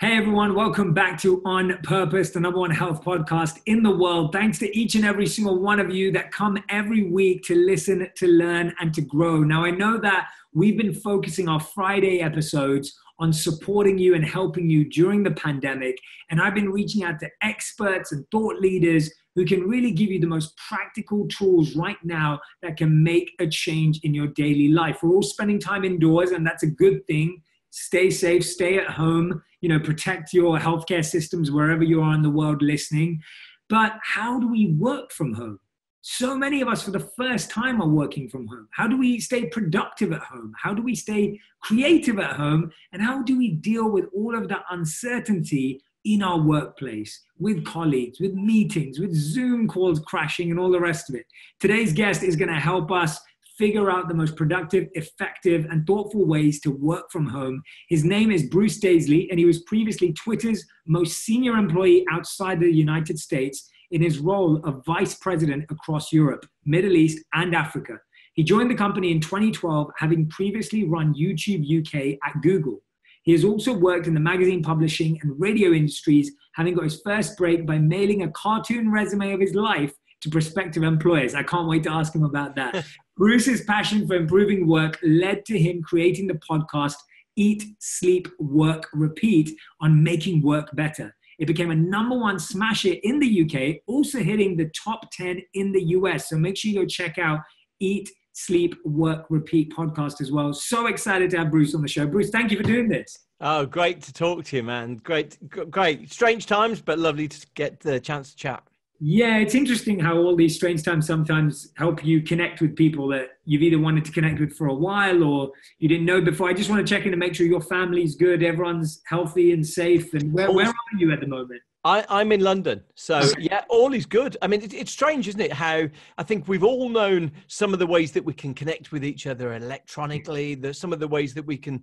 Hey everyone, welcome back to On Purpose, the number one health podcast in the world. Thanks to each and every single one of you that come every week to listen, to learn, and to grow. Now, I know that we've been focusing our Friday episodes on supporting you and helping you during the pandemic. And I've been reaching out to experts and thought leaders who can really give you the most practical tools right now that can make a change in your daily life. We're all spending time indoors, and that's a good thing. Stay safe, stay at home, protect your healthcare systems wherever you are in the world listening. But how do we work from home? So many of us for the first time are working from home. How do we stay productive at home? How do we stay creative at home? And how do we deal with all of that uncertainty in our workplace, with colleagues, with meetings, with Zoom calls crashing and all the rest of it? Today's guest is going to help us figure out the most productive, effective, and thoughtful ways to work from home. His name is Bruce Daisley, and he was previously Twitter's most senior employee outside the United States in his role of vice president across Europe, Middle East, and Africa. He joined the company in 2012, having previously run YouTube UK at Google. He has also worked in the magazine publishing and radio industries, having got his first break by mailing a cartoon resume of his life to prospective employers. I can't wait to ask him about that. Bruce's passion for improving work led to him creating the podcast Eat, Sleep, Work, Repeat on making work better. It became a #1 smasher in the UK, also hitting the top 10 in the US. So make sure you go check out Eat, Sleep, Work, Repeat podcast as well. So excited to have Bruce on the show. Bruce, thank you for doing this. Oh, great to talk to you, man. Great. Strange times, but lovely to get the chance to chat. Yeah, it's interesting how all these strange times sometimes help you connect with people that you've either wanted to connect with for a while or you didn't know before. I just want to check in to make sure your family's good, everyone's healthy and safe. And where are you at the moment? I'm in London. So yeah, all is good. I mean, it's strange, isn't it? How I think we've all known some of the ways that we can connect with each other electronically, some of the ways that we can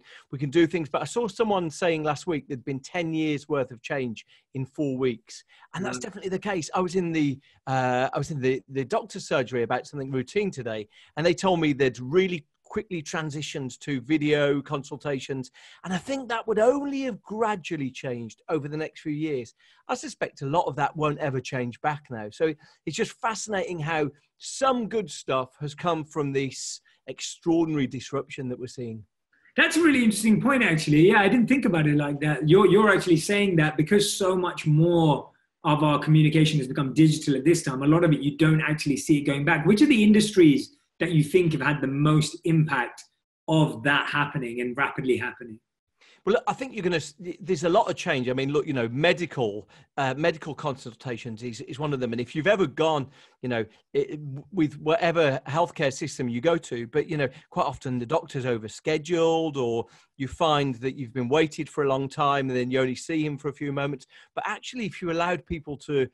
do things. But I saw someone saying last week there'd been 10 years worth of change in 4 weeks. And that's definitely the case. I was in the doctor's surgery about something routine today, and they told me they'd really quickly transitioned to video consultations. And I think that would only have gradually changed over the next few years. I suspect a lot of that won't ever change back now. So it's just fascinating how some good stuff has come from this extraordinary disruption that we're seeing. That's a really interesting point, actually. Yeah, I didn't think about it like that. You're actually saying that because so much more of our communication has become digital at this time, a lot of it, you don't actually see it going back. Which are the industries that you think have had the most impact of that happening and rapidly happening? Well, look, I think there's a lot of change. I mean, look, medical consultations is one of them. And if you've ever gone, with whatever healthcare system you go to, but, quite often the doctor's overscheduled, or you find that you've been waited for a long time and then you only see him for a few moments. But actually, if you allowed people to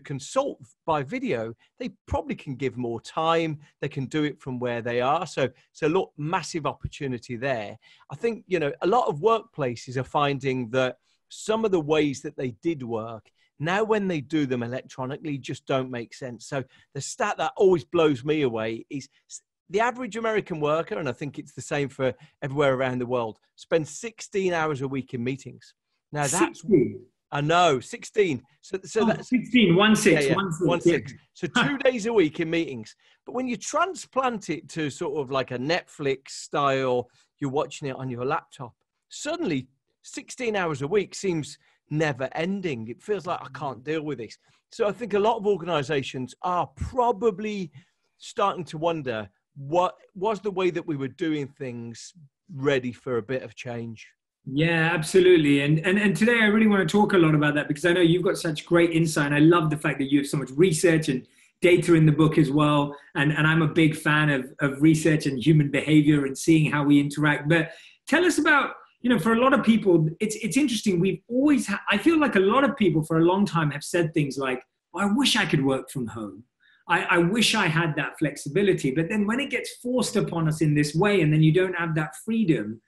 consult by video, they probably can give more time. They can do it from where they are. So look, massive opportunity there. I think, a lot of workplaces are finding that some of the ways that they did work, now when they do them electronically, just don't make sense. So the stat that always blows me away is the average American worker, and I think it's the same for everywhere around the world, spends 16 hours a week in meetings. Now that's... 16. I know, 16. So that's 16, 1/6, yeah, 1/6. 1/6. So 2 days a week in meetings. But when you transplant it to sort of like a Netflix style, you're watching it on your laptop, suddenly 16 hours a week seems never ending. It feels like I can't deal with this. So I think a lot of organizations are probably starting to wonder, what was the way that we were doing things ready for a bit of change? Yeah, absolutely. And today I really want to talk a lot about that because I know you've got such great insight. And I love the fact that you have so much research and data in the book as well. And I'm a big fan of research and human behavior and seeing how we interact. But tell us about, for a lot of people, it's interesting. We've always, I feel like a lot of people for a long time have said things like, I wish I could work from home. I wish I had that flexibility. But then when it gets forced upon us in this way, and then you don't have that freedom,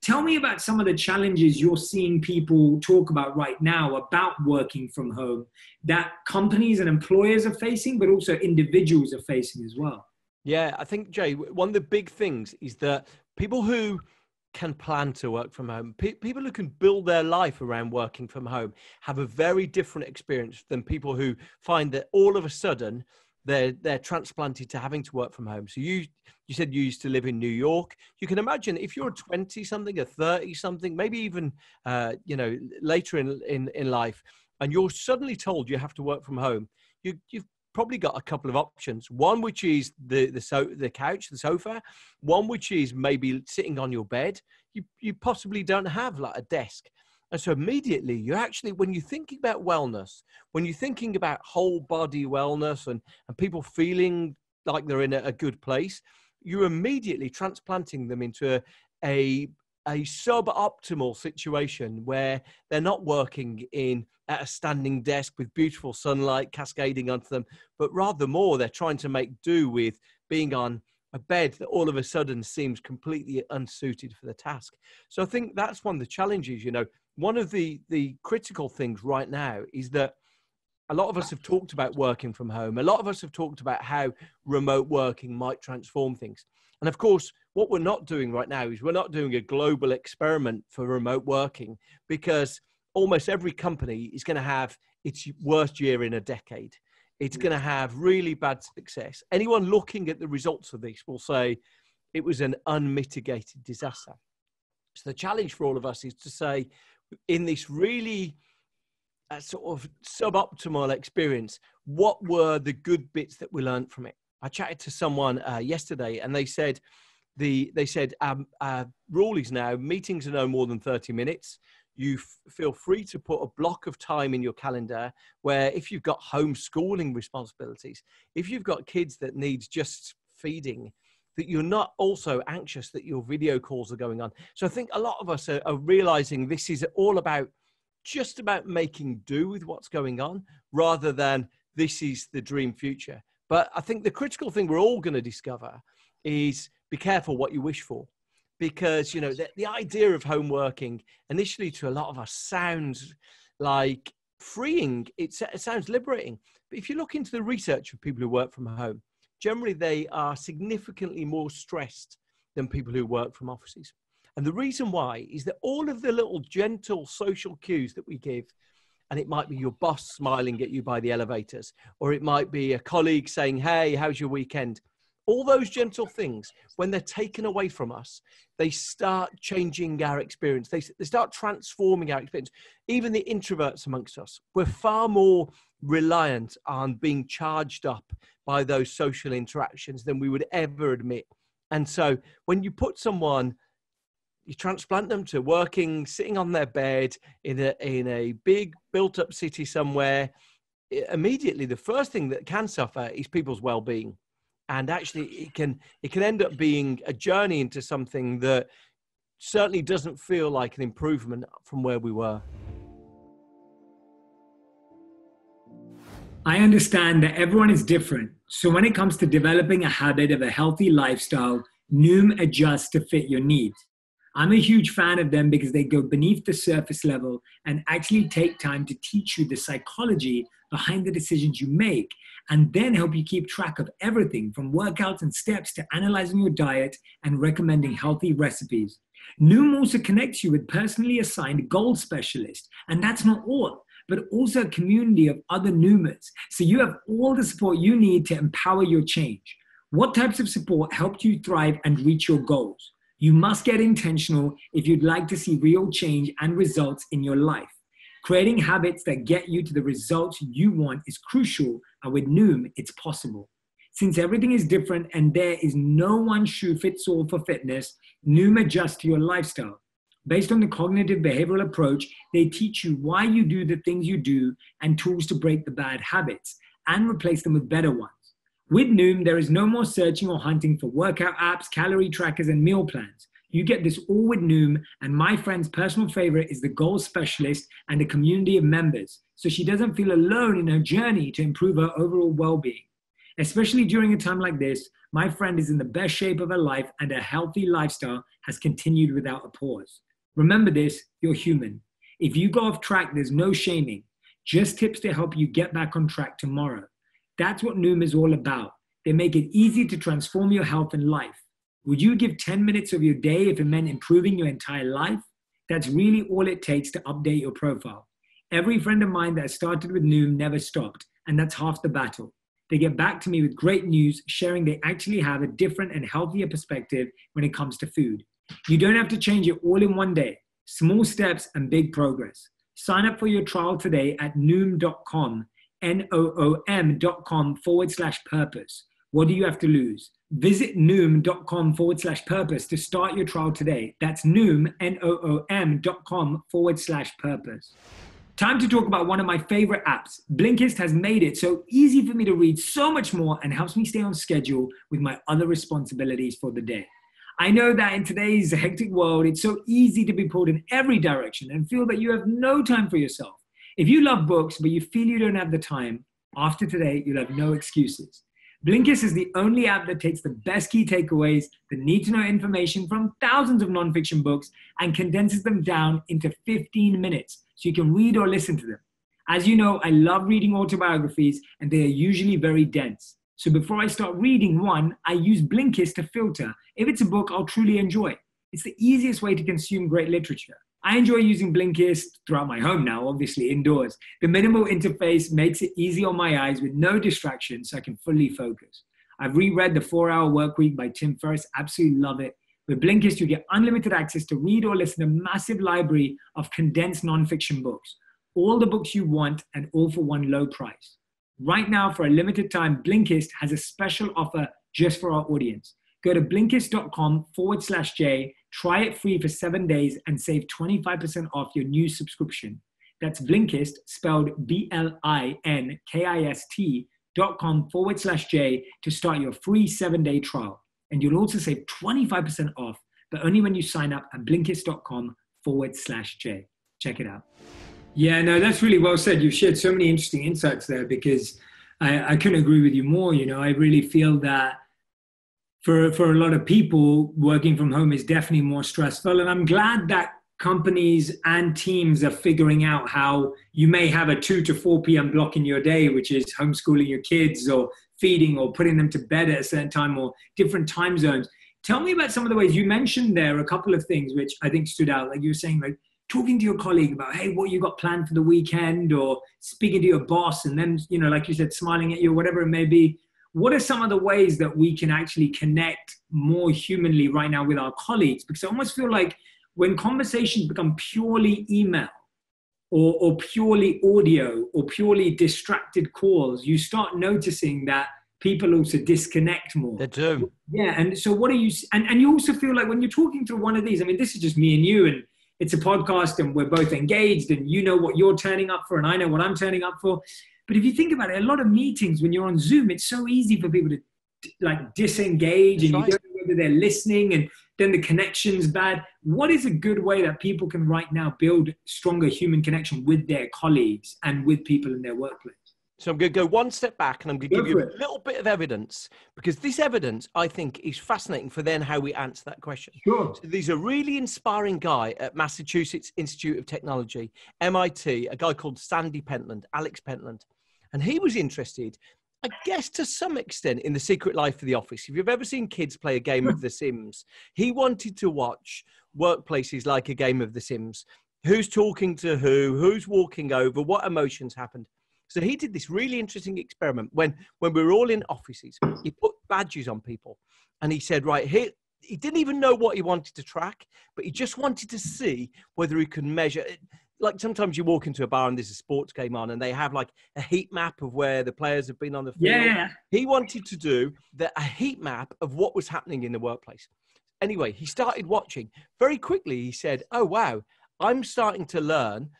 tell me about some of the challenges you're seeing people talk about right now about working from home that companies and employers are facing, but also individuals are facing as well. Yeah, I think, Jay, one of the big things is that people who can plan to work from home. People who can build their life around working from home have a very different experience than people who find that all of a sudden they're transplanted to having to work from home. So you said you used to live in New York. You can imagine if you're a 20-something, a 30-something, maybe even later in life, and you're suddenly told you have to work from home, you've probably got a couple of options. One, which is the couch, the sofa. One, which is maybe sitting on your bed. You possibly don't have like a desk. And so immediately you're actually, when you're thinking about wellness, when you're thinking about whole body wellness and people feeling like they're in a good place, you're immediately transplanting them into a suboptimal situation where they're not working at a standing desk with beautiful sunlight cascading onto them, but rather more they're trying to make do with being on a bed that all of a sudden seems completely unsuited for the task. So I think that's one of the challenges. One of the critical things right now is that a lot of us have talked about working from home. A lot of us have talked about how remote working might transform things. And of course, what we're not doing right now is we're not doing a global experiment for remote working, because almost every company is going to have its worst year in a decade. It's going to have really bad success. Anyone looking at the results of this will say it was an unmitigated disaster. So the challenge for all of us is to say, in this really sort of suboptimal experience, what were the good bits that we learned from it? I chatted to someone yesterday, and they said rule is now meetings are no more than 30 minutes. You feel free to put a block of time in your calendar where, if you've got homeschooling responsibilities, if you've got kids that need just feeding, that you're not also anxious that your video calls are going on. So I think a lot of us are realizing this is all about just about making do with what's going on, rather than this is the dream future. But I think the critical thing we're all going to discover is be careful what you wish for. Because, the idea of home working initially to a lot of us sounds like freeing. It sounds liberating. But if you look into the research of people who work from home, generally they are significantly more stressed than people who work from offices. And the reason why is that all of the little gentle social cues that we give, and it might be your boss smiling at you by the elevators, or it might be a colleague saying, "Hey, how's your weekend?" All those gentle things, when they're taken away from us, they start changing our experience. They start transforming our experience. Even the introverts amongst us, we're far more reliant on being charged up by those social interactions than we would ever admit. And so when you put someone, you transplant them to working, sitting on their bed in a big built-up city somewhere, immediately the first thing that can suffer is people's well-being. And actually, it can end up being a journey into something that certainly doesn't feel like an improvement from where we were. I understand that everyone is different. So when it comes to developing a habit of a healthy lifestyle, Noom adjusts to fit your needs. I'm a huge fan of them because they go beneath the surface level and actually take time to teach you the psychology behind the decisions you make, and then help you keep track of everything from workouts and steps to analyzing your diet and recommending healthy recipes. Noom also connects you with personally assigned goal specialists, and that's not all, but also a community of other Noomers, so you have all the support you need to empower your change. What types of support helped you thrive and reach your goals? You must get intentional if you'd like to see real change and results in your life. Creating habits that get you to the results you want is crucial, and with Noom, it's possible. Since everything is different and there is no one shoe fits all for fitness, Noom adjusts to your lifestyle. Based on the cognitive behavioral approach, they teach you why you do the things you do and tools to break the bad habits and replace them with better ones. With Noom, there is no more searching or hunting for workout apps, calorie trackers, and meal plans. You get this all with Noom, and my friend's personal favorite is the goal specialist and a community of members, so she doesn't feel alone in her journey to improve her overall well-being. Especially during a time like this, my friend is in the best shape of her life, and her healthy lifestyle has continued without a pause. Remember this, you're human. If you go off track, there's no shaming, just tips to help you get back on track tomorrow. That's what Noom is all about. They make it easy to transform your health and life. Would you give 10 minutes of your day if it meant improving your entire life? That's really all it takes to update your profile. Every friend of mine that started with Noom never stopped, and that's half the battle. They get back to me with great news, sharing they actually have a different and healthier perspective when it comes to food. You don't have to change it all in one day. Small steps and big progress. Sign up for your trial today at noom.com, noom.com/purpose. What do you have to lose? Visit noom.com/purpose to start your trial today. That's Noom, noom.com/purpose. Time to talk about one of my favorite apps. Blinkist has made it so easy for me to read so much more and helps me stay on schedule with my other responsibilities for the day. I know that in today's hectic world, it's so easy to be pulled in every direction and feel that you have no time for yourself. If you love books, but you feel you don't have the time, after today, you'll have no excuses. Blinkist is the only app that takes the best key takeaways, the need-to-know information from thousands of nonfiction books, and condenses them down into 15 minutes so you can read or listen to them. As you know, I love reading autobiographies, and they are usually very dense. So before I start reading one, I use Blinkist to filter if it's a book I'll truly enjoy. It's the easiest way to consume great literature. I enjoy using Blinkist throughout my home now, obviously indoors. The minimal interface makes it easy on my eyes with no distractions so I can fully focus. I've reread The 4-Hour Workweek by Tim Ferriss, absolutely love it. With Blinkist, you get unlimited access to read or listen to a massive library of condensed nonfiction books. All the books you want and all for one low price. Right now, for a limited time, Blinkist has a special offer just for our audience. Go to Blinkist.com/J, try it free for 7 days and save 25% off your new subscription. That's Blinkist, spelled BLINKIST.com/J to start your free 7-day trial. And you'll also save 25% off, but only when you sign up at Blinkist.com/J. Check it out. Yeah, no, that's really well said. You've shared so many interesting insights there because I couldn't agree with you more. You know, I really feel that for a lot of people, working from home is definitely more stressful. And I'm glad that companies and teams are figuring out how you may have a 2 to 4 p.m. block in your day, which is homeschooling your kids or feeding or putting them to bed at a certain time or different time zones. Tell me about some of the ways you mentioned there, a couple of things which I think stood out. Like you were saying, like talking to your colleague about, hey, what you got planned for the weekend, or speaking to your boss and then, you know, like you said, smiling at you, whatever it may be. What are some of the ways that we can actually connect more humanly right now with our colleagues? Because I almost feel like when conversations become purely email or purely audio or purely distracted calls, you start noticing that people also disconnect more. They do. Yeah. And so what are you, and you also feel like when you're talking through one of these, I mean, this is just me and you, and it's a podcast and we're both engaged and you know what you're turning up for and I know what I'm turning up for. But if you think about it, a lot of meetings when you're on Zoom, it's so easy for people to like disengage. That's and right. You don't know whether they're listening and then the connection's bad. What is a good way that people can right now build stronger human connection with their colleagues and with people in their workplace? So I'm going to go one step back and I'm going to give you a little bit of evidence, because this evidence, I think, is fascinating for then how we answer that question. Sure. So there's a really inspiring guy at Massachusetts Institute of Technology, MIT, a guy called Alex Pentland. And he was interested, I guess, to some extent in the secret life of the office. If you've ever seen kids play a game of The Sims, he wanted to watch workplaces like a game of The Sims. Who's talking to who's walking over, what emotions happened. So he did this really interesting experiment when we were all in offices. He put badges on people and he said, right, here, he didn't even know what he wanted to track, but he just wanted to see whether he could measure it. Like sometimes you walk into a bar and there's a sports game on and they have like a heat map of where the players have been on the field. Yeah. He wanted to do a heat map of what was happening in the workplace. Anyway, he started watching. Very quickly, he said, oh, wow, I'm starting to learn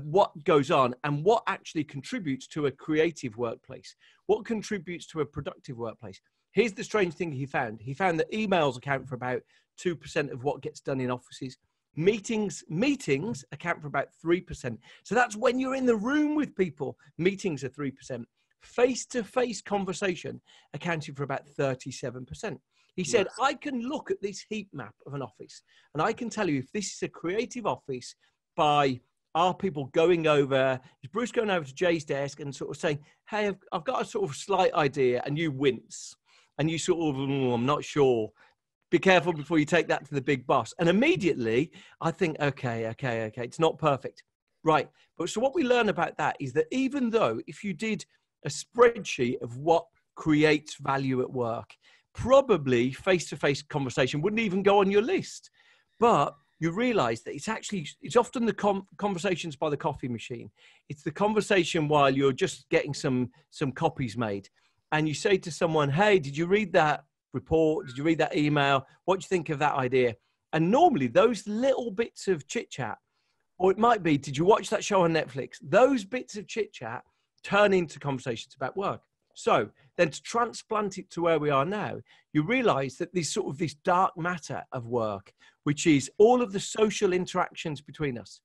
what goes on and what actually contributes to a creative workplace, what contributes to a productive workplace. Here's the strange thing he found. He found that emails account for about 2% of what gets done in offices. Meetings account for about 3%. So that's when you're in the room with people. Meetings are 3%. Face-to-face conversation accounted for about 37%. He said, yes. I can look at this heat map of an office and I can tell you if this is a creative office by are people going over, is Bruce going over to Jay's desk and sort of saying, hey, I've got a sort of slight idea, and you wince and you sort of, I'm not sure. be careful before you take that to the big boss. And immediately I think, okay, it's not perfect. Right. But so what we learn about that is that even though if you did a spreadsheet of what creates value at work, probably face-to-face conversation wouldn't even go on your list. But you realize that it's often the conversations by the coffee machine. It's the conversation while you're just getting some copies made. And you say to someone, hey, did you read that report? Did you read that email? What do you think of that idea? And normally those little bits of chit chat, or it might be, did you watch that show on Netflix? Those bits of chit chat turn into conversations about work. So then to transplant it to where we are now, you realize that this dark matter of work, which is all of the social interactions between us.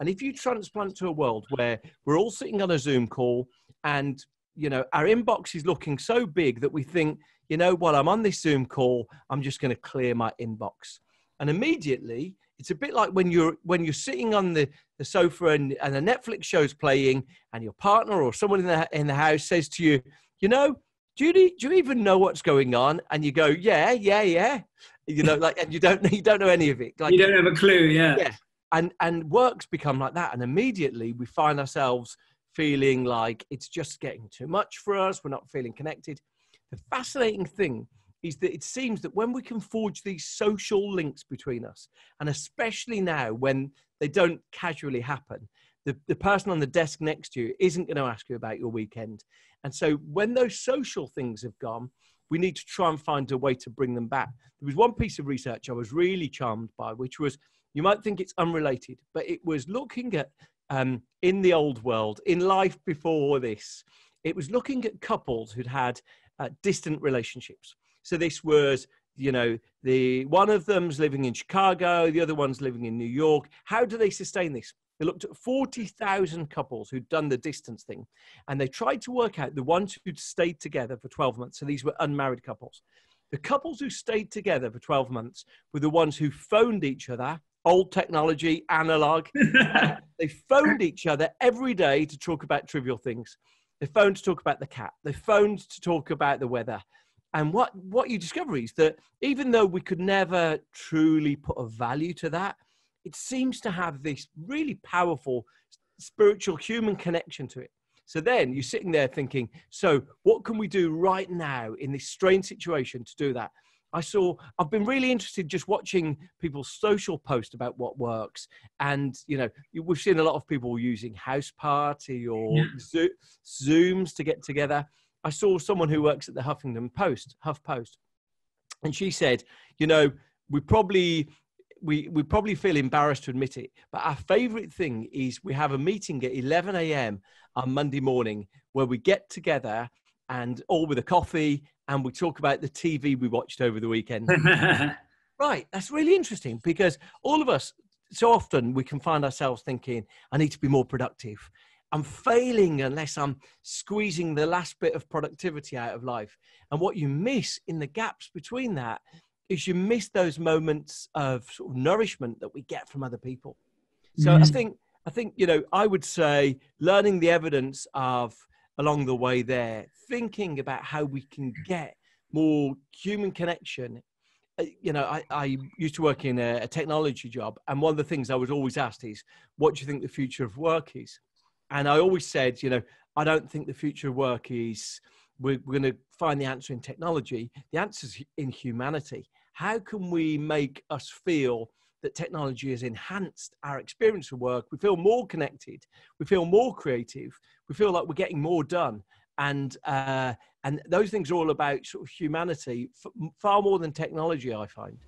And if you transplant to a world where we're all sitting on a Zoom call and, our inbox is looking so big that we think, while I'm on this Zoom call, I'm just going to clear my inbox. And immediately, it's a bit like when you're sitting on the sofa and a Netflix show's playing and your partner or someone in the house says to you, do you even know what's going on? And you go, yeah. And you don't know any of it. Like, you don't have a clue. Yeah. Yeah. And work's become like that. And immediately we find ourselves feeling like it's just getting too much for us. We're not feeling connected. The fascinating thing is that it seems that when we can forge these social links between us, and especially now when they don't casually happen, the person on the desk next to you isn't going to ask you about your weekend. And so when those social things have gone, we need to try and find a way to bring them back. There was one piece of research I was really charmed by, which was, you might think it's unrelated, but it was looking at, in the old world, in life before this, it was looking at couples who'd had distant relationships. So this was, the one of them's living in Chicago, the other one's living in New York. How do they sustain this? They looked at 40,000 couples who'd done the distance thing, and they tried to work out the ones who'd stayed together for 12 months. So these were unmarried couples. The couples who stayed together for 12 months were the ones who phoned each other, old technology, analog. They phoned each other every day to talk about trivial things. They phoned to talk about the cat. They phoned to talk about the weather. And what you discover is that even though we could never truly put a value to that, it seems to have this really powerful spiritual human connection to it. So then you're sitting there thinking, so what can we do right now in this strange situation to do that? I've been really interested just watching people's social posts about what works. And, we've seen a lot of people using House Party or Zooms to get together. I saw someone who works at the HuffPost, and she said, we probably feel embarrassed to admit it, but our favorite thing is we have a meeting at 11 a.m. on Monday morning where we get together and all with a coffee and we talk about the TV we watched over the weekend. Right. That's really interesting because all of us, so often we can find ourselves thinking, I need to be more productive. I'm failing unless I'm squeezing the last bit of productivity out of life. And what you miss in the gaps between that is you miss those moments of sort of nourishment that we get from other people. So I think, I would say learning the evidence of along the way there, thinking about how we can get more human connection. I used to work in a technology job. And one of the things I was always asked is, what do you think the future of work is? And I always said, I don't think the future of work is, we're going to find the answer in technology. The answer is in humanity. How can we make us feel that technology has enhanced our experience of work? We feel more connected. We feel more creative. We feel like we're getting more done. And those things are all about sort of humanity, far more than technology, I find.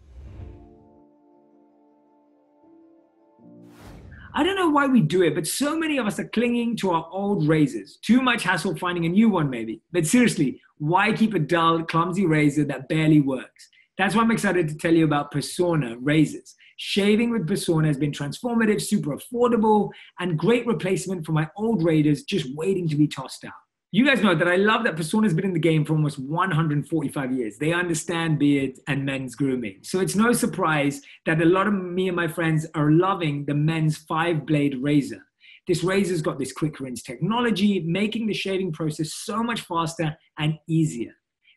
I don't know why we do it, but so many of us are clinging to our old razors. Too much hassle finding a new one, maybe. But seriously, why keep a dull, clumsy razor that barely works? That's why I'm excited to tell you about Persona razors. Shaving with Persona has been transformative, super affordable, and great replacement for my old razors just waiting to be tossed out. You guys know that I love that Persona's been in the game for almost 145 years. They understand beards and men's grooming. So it's no surprise that a lot of me and my friends are loving the men's 5-blade razor. This razor's got this quick rinse technology, making the shaving process so much faster and easier.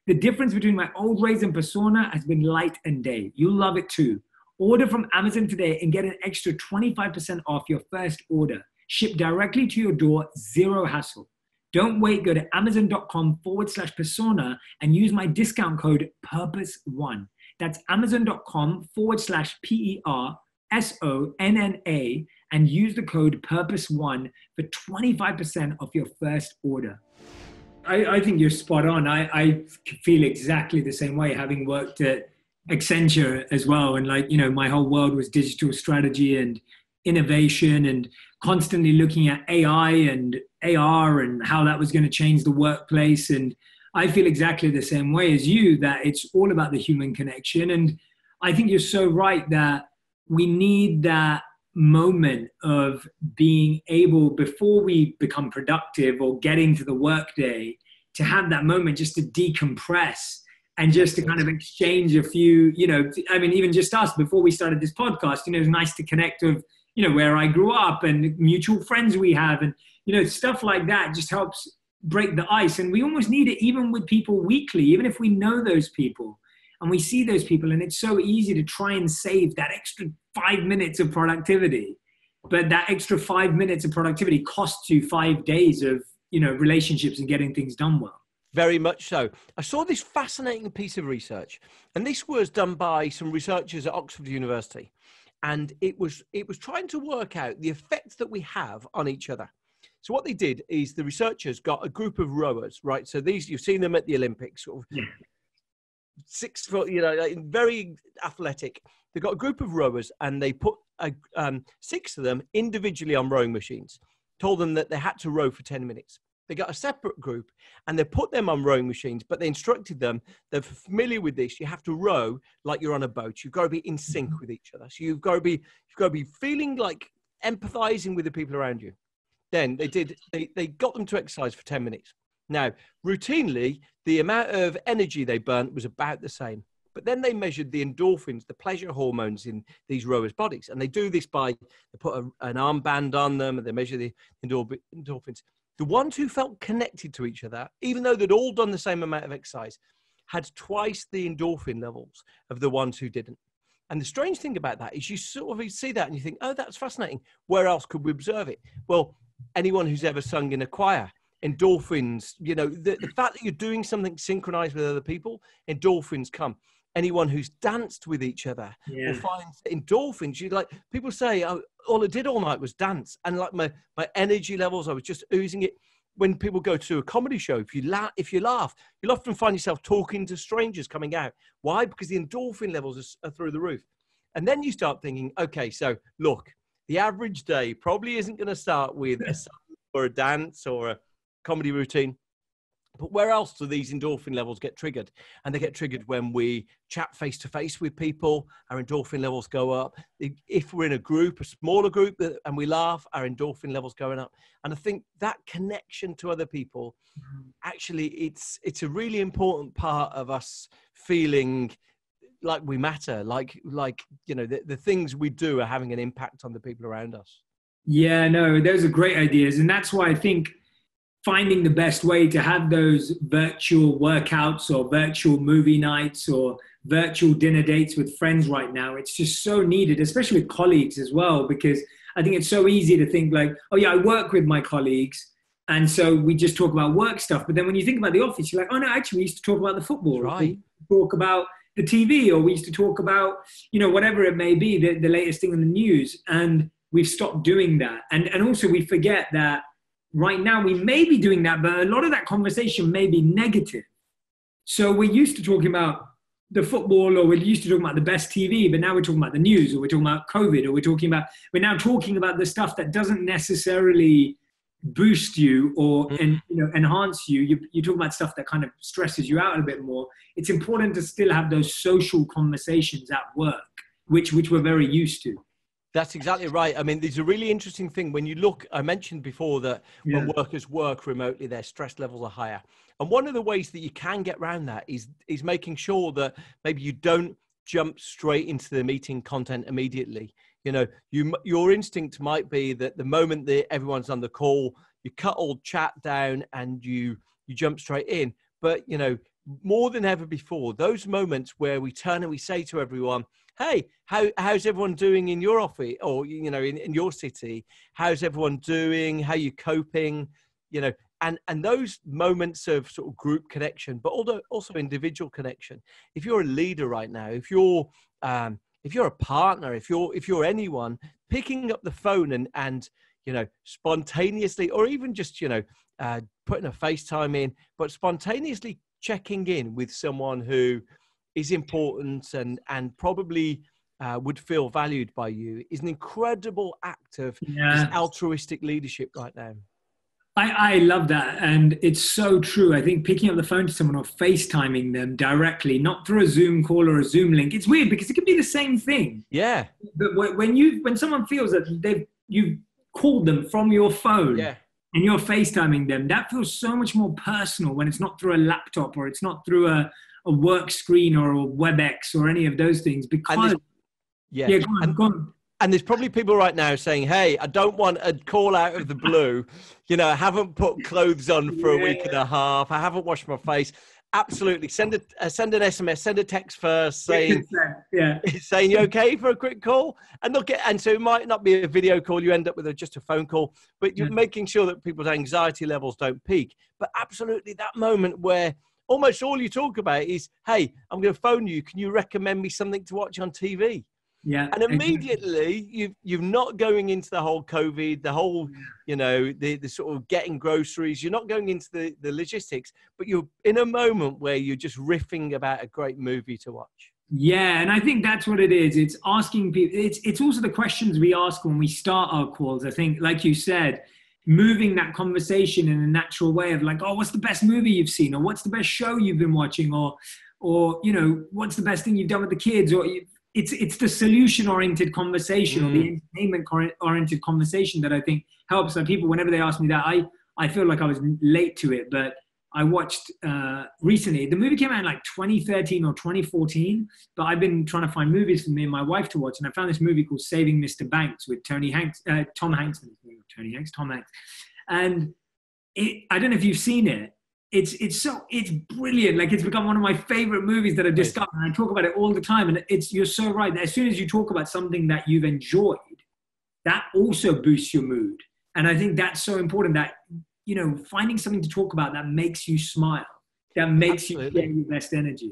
The difference between my old ways and persona has been light and day. You'll love it too. Order from Amazon today and get an extra 25% off your first order. Shipped directly to your door, zero hassle. Don't wait, go to amazon.com/persona and use my discount code PURPOSE1. That's amazon.com/PERSONNA and use the code PURPOSE1 for 25% off your first order. I think you're spot on. I feel exactly the same way, having worked at Accenture as well. And like, my whole world was digital strategy and innovation and constantly looking at AI and AR and how that was going to change the workplace. And I feel exactly the same way as you, that it's all about the human connection. And I think you're so right that we need that moment of being able, before we become productive or get into the workday, to have that moment just to decompress and just to kind of exchange a few, even just us before we started this podcast, it was nice to connect with, where I grew up and mutual friends we have, and, stuff like that just helps break the ice. And we almost need it even with people weekly, even if we know those people and we see those people, and it's so easy to try and save that extra 5 minutes of productivity. But that extra 5 minutes of productivity costs you 5 days of, relationships and getting things done well. Very much so. I saw this fascinating piece of research, and this was done by some researchers at Oxford University. And it was trying to work out the effects that we have on each other. So what they did is the researchers got a group of rowers, right? So these, you've seen them at the Olympics, sort of 6 foot, very athletic. They got a group of rowers and they put 6 of them individually on rowing machines, told them that they had to row for 10 minutes. They got a separate group and they put them on rowing machines, but they instructed them, they're familiar with this, you have to row like you're on a boat. You've got to be in sync with each other. So you've got to be feeling like empathizing with the people around you. Then they got them to exercise for 10 minutes. Now, routinely, the amount of energy they burnt was about the same. But then they measured the endorphins, the pleasure hormones in these rowers' bodies. And they do this by, they put an armband on them and they measure the endorphins. The ones who felt connected to each other, even though they'd all done the same amount of exercise, had twice the endorphin levels of the ones who didn't. And the strange thing about that is you sort of see that and you think, oh, that's fascinating. Where else could we observe it? Well, anyone who's ever sung in a choir, endorphins, the fact that you're doing something synchronized with other people, endorphins come. Anyone who's danced with each other will find endorphins. People say, oh, all I did all night was dance. And like my energy levels, I was just oozing it. When people go to a comedy show, if you laugh, you'll often find yourself talking to strangers coming out. Why? Because the endorphin levels are through the roof. And then you start thinking, okay, so look, the average day probably isn't going to start with a song or a dance or a comedy routine. But where else do these endorphin levels get triggered? And they get triggered when we chat face to face with people, our endorphin levels go up. If we're in a group, a smaller group, and we laugh, our endorphin levels going up. And I think that connection to other people, actually, it's a really important part of us feeling like we matter, like the things we do are having an impact on the people around us. Yeah, no, those are great ideas. And that's why I think finding the best way to have those virtual workouts or virtual movie nights or virtual dinner dates with friends right now, it's just so needed, especially with colleagues as well, because I think it's so easy to think like, oh yeah, I work with my colleagues, and so we just talk about work stuff. But then when you think about the office, you're like, oh no, actually we used to talk about the football, right? We talk about the TV, or we used to talk about, whatever it may be, the latest thing in the news. And we've stopped doing that. And also we forget that right now we may be doing that, but a lot of that conversation may be negative. So we're used to talking about the football, or we're used to talking about the best TV, but now we're talking about the news, or we're talking about COVID, or we're now talking about the stuff that doesn't necessarily boost you or enhance you. You talk about stuff that kind of stresses you out a bit more. It's important to still have those social conversations at work, which we're very used to. That's exactly right. I mean, there's a really interesting thing when you look, I mentioned before that when workers work remotely, their stress levels are higher. And one of the ways that you can get around that is making sure that maybe you don't jump straight into the meeting content immediately. Your instinct might be that the moment that everyone's on the call, you cut all chat down and you jump straight in. But, more than ever before, those moments where we turn and we say to everyone, hey, how's everyone doing in your office, or, you know, in your city? How's everyone doing? How are you coping? You know, and those moments of sort of group connection, but also individual connection. If you're a leader right now, if you're a partner, if you're anyone, picking up the phone and you know, spontaneously, or even just, you know, putting a FaceTime in, but spontaneously checking in with someone who is important and probably would feel valued by you is an incredible act of just altruistic leadership right now. I love that. And it's so true. I think picking up the phone to someone or FaceTiming them directly, not through a Zoom call or a Zoom link, it's weird because it can be the same thing. Yeah. But when someone feels that you've called them from your phone and you're FaceTiming them, that feels so much more personal when it's not through a laptop or it's not through a work screen or a WebEx or any of those things. Because go on. And there's probably people right now saying, hey, I don't want a call out of the blue. You know, I haven't put clothes on for a week and a half. I haven't washed my face. Absolutely. Send an SMS, send a text first saying, saying, you okay for a quick call? And so it might not be a video call. You end up with just a phone call, but you're making sure that people's anxiety levels don't peak. But absolutely that moment where almost all you talk about is, hey, I'm going to phone you. Can you recommend me something to watch on TV? Yeah. And immediately you're not going into the whole COVID, the whole, you know, the sort of getting groceries. You're not going into the logistics, but you're in a moment where you're just riffing about a great movie to watch. Yeah. And I think that's what it is. It's asking people, it's also the questions we ask when we start our calls. I think, like you said, moving that conversation in a natural way of like, oh, what's the best movie you've seen? Or what's the best show you've been watching? Or, you know, what's the best thing you've done with the kids? Or it's the solution-oriented conversation or the entertainment-oriented conversation that I think helps. Like people, whenever they ask me that, I feel like I was late to it, but I watched recently, the movie came out in like 2013 or 2014, but I've been trying to find movies for me and my wife to watch, and I found this movie called Saving Mr. Banks with Tom Hanks. And I don't know if you've seen it. It's brilliant. Like it's become one of my favorite movies that I've discovered. And I talk about it all the time. And you're so right. As soon as you talk about something that you've enjoyed, that also boosts your mood. And I think that's so important that, you know, finding something to talk about that makes you smile, that makes you get your best energy.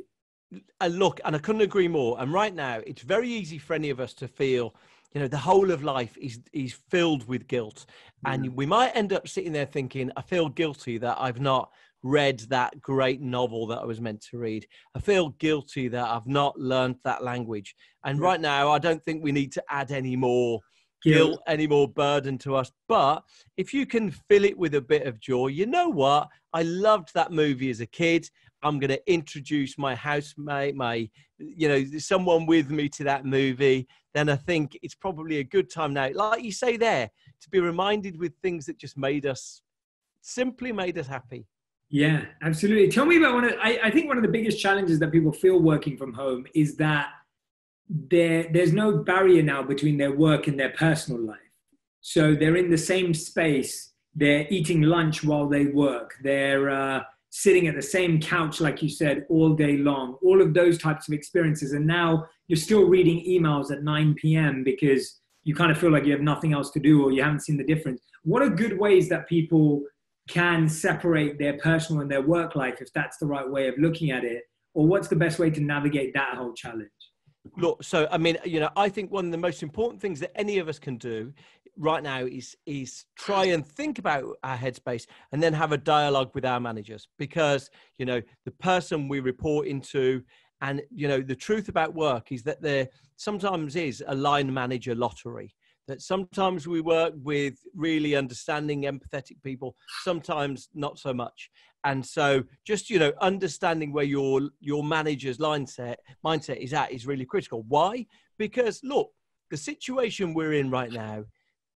Look, and I couldn't agree more. And right now, it's very easy for any of us to feel, you know, the whole of life is filled with guilt. And we might end up sitting there thinking, I feel guilty that I've not read that great novel that I was meant to read. I feel guilty that I've not learned that language. And right now, I don't think we need to add any more guilt, any more burden to us. But if you can fill it with a bit of joy, you know what? I loved that movie as a kid. I'm going to introduce my housemate, someone with me to that movie. Then I think it's probably a good time now, like you say there, to be reminded with things that just simply made us happy. Yeah, absolutely. Tell me about I think one of the biggest challenges that people feel working from home is that there's no barrier now between their work and their personal life. So they're in the same space. They're eating lunch while they work. They're sitting at the same couch, like you said, all day long. All of those types of experiences. And now you're still reading emails at 9 p.m. because you kind of feel like you have nothing else to do or you haven't seen the difference. What are good ways that people can separate their personal and their work life, if that's the right way of looking at it? Or what's the best way to navigate that whole challenge? Look, so, I mean, you know, I think one of the most important things that any of us can do right now is try and think about our headspace and then have a dialogue with our managers, because, you know, the person we report into, and, you know, the truth about work is that there sometimes is a line manager lottery. That sometimes we work with really understanding, empathetic people, sometimes not so much. And so just, you know, understanding where your manager's mindset is really critical. Why? Because, look, the situation we're in right now,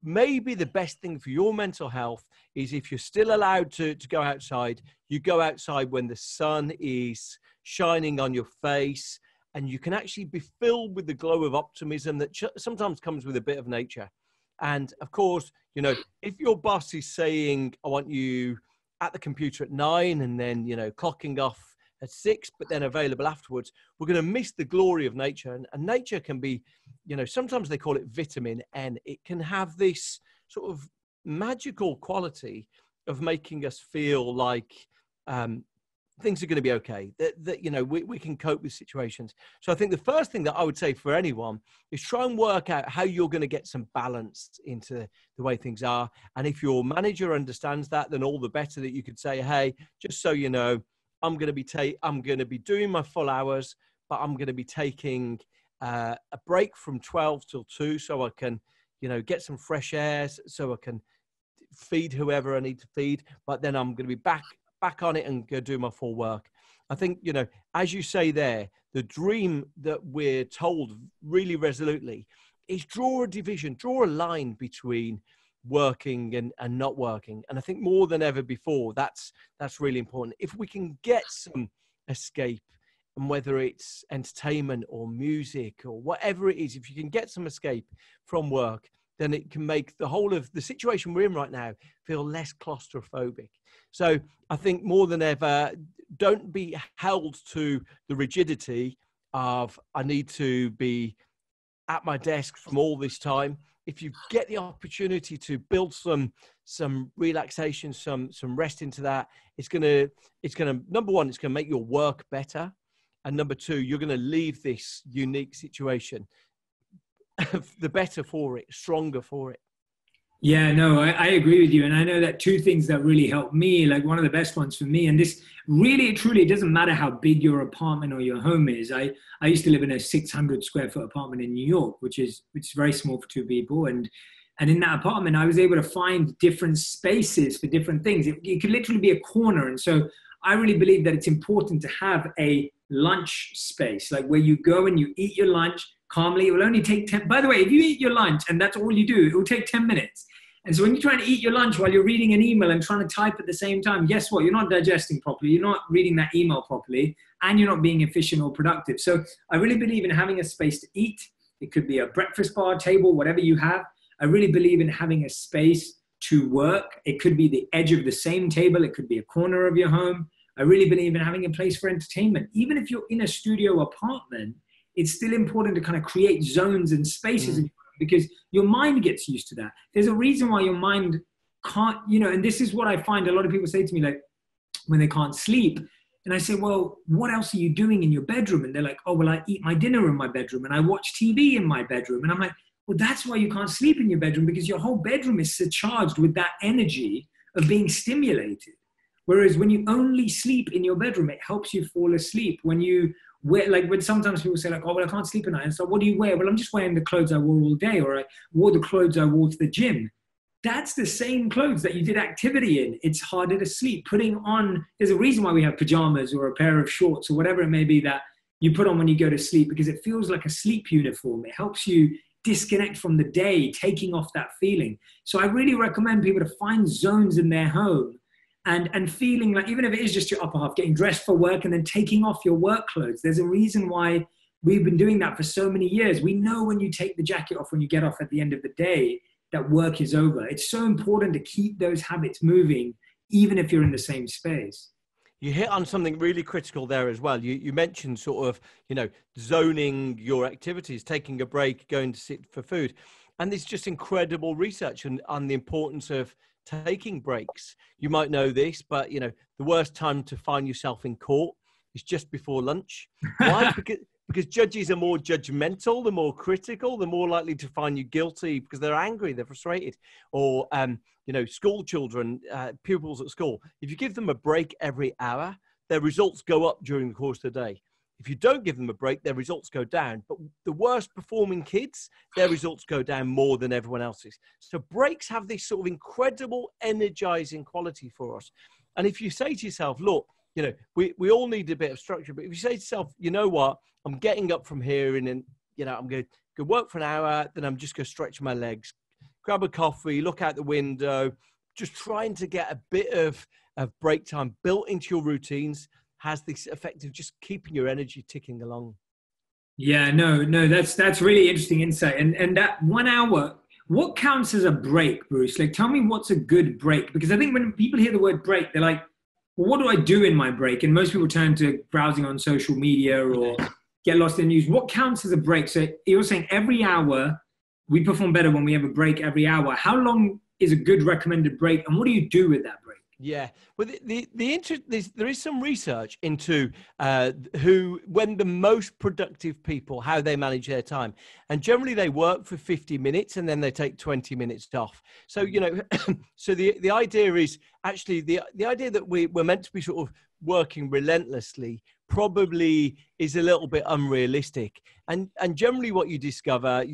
maybe the best thing for your mental health is if you're still allowed to go outside, you go outside when the sun is shining on your face, and you can actually be filled with the glow of optimism that sometimes comes with a bit of nature. And of course, you know, if your boss is saying, I want you at the computer at 9 and then, you know, clocking off at 6, but then available afterwards, we're going to miss the glory of nature. And nature can be, sometimes they call it vitamin N. It can have this sort of magical quality of making us feel like things are going to be okay, that we can cope with situations. So I think the first thing that I would say for anyone is try and work out how you're going to get some balance into the way things are. And if your manager understands that, then all the better that you could say, hey, just so you know, I'm going to be doing my full hours, but I'm going to be taking a break from 12 till 2 so I can, get some fresh air, so I can feed whoever I need to feed, but then I'm going to be back on it and go do my full work. I think, as you say there, the dream that we're told really resolutely is draw a division, draw a line between working and not working. And I think more than ever before, that's really important. If we can get some escape, and whether it's entertainment or music or whatever it is, if you can get some escape from work, then it can make the whole of the situation we're in right now feel less claustrophobic. So I think more than ever, don't be held to the rigidity of, I need to be at my desk from all this time. If you get the opportunity to build some relaxation, some rest into that, it's gonna number one, it's gonna make your work better, and number two, you're gonna leave this unique situation the better for it, stronger for it. Yeah, no, I agree with you. And I know that two things that really helped me, like one of the best ones for me, and this really, truly, it doesn't matter how big your apartment or your home is. I used to live in a 600 square foot apartment in New York, which is very small for two people. And in that apartment, I was able to find different spaces for different things. It could literally be a corner. And so I really believe that it's important to have a lunch space, like where you go and you eat your lunch calmly. It will only take 10. By the way, if you eat your lunch and that's all you do, it will take 10 minutes. And so when you're trying to eat your lunch while you're reading an email and trying to type at the same time, guess what? You're not digesting properly. You're not reading that email properly, and you're not being efficient or productive. So I really believe in having a space to eat. It could be a breakfast bar, table, whatever you have. I really believe in having a space to work. It could be the edge of the same table. It could be a corner of your home. I really believe in having a place for entertainment. Even if you're in a studio apartment, it's still important to kind of create zones and spaces because your mind gets used to that. There's a reason why your mind can't, and this is what I find a lot of people say to me, like when they can't sleep. And I say, well, what else are you doing in your bedroom? And they're like, oh, well, I eat my dinner in my bedroom and I watch TV in my bedroom. And I'm like, well, that's why you can't sleep in your bedroom, because your whole bedroom is surcharged with that energy of being stimulated. Whereas when you only sleep in your bedroom, it helps you fall asleep. When sometimes people say like, oh, well, I can't sleep at night. And so what do you wear? Well, I'm just wearing the clothes I wore all day, or I wore the clothes I wore to the gym. That's the same clothes that you did activity in. It's harder to sleep. There's a reason why we have pajamas or a pair of shorts or whatever it may be that you put on when you go to sleep, because it feels like a sleep uniform. It helps you disconnect from the day, taking off that feeling. So I really recommend people to find zones in their home and feeling like, even if it is just your upper half, getting dressed for work and then taking off your work clothes. There's a reason why we've been doing that for so many years. We know when you take the jacket off, when you get off at the end of the day, that work is over. It's so important to keep those habits moving, even if you're in the same space. You hit on something really critical there as well. You mentioned sort of, zoning your activities, taking a break, going to sit for food. And there's just incredible research on the importance of taking breaks. You might know this, but, the worst time to find yourself in court is just before lunch. Why? Because judges are more judgmental, they're more critical, they're more likely to find you guilty because they're angry, they're frustrated. Or, school children, pupils at school, if you give them a break every hour, their results go up during the course of the day. If you don't give them a break, their results go down. But the worst performing kids, their results go down more than everyone else's. So breaks have this sort of incredible energizing quality for us. And if you say to yourself, look, we all need a bit of structure, but if you say to yourself, you know what, I'm getting up from here and then, I'm going to go work for an hour, then I'm just going to stretch my legs, grab a coffee, look out the window, just trying to get a bit of break time built into your routines has this effect of just keeping your energy ticking along. Yeah, no, that's really interesting insight. And that 1 hour, what counts as a break, Bruce? Like, tell me what's a good break? Because I think when people hear the word break, they're like, well, what do I do in my break? And most people turn to browsing on social media or get lost in news. What counts as a break? So you're saying every hour, we perform better when we have a break every hour. How long is a good recommended break? And what do you do with that break? Yeah, well, there is some research into when the most productive people, how they manage their time, and generally they work for 50 minutes and then they take 20 minutes off. So so the idea is actually the idea that we're meant to be sort of working relentlessly probably is a little bit unrealistic. And generally, what you discover.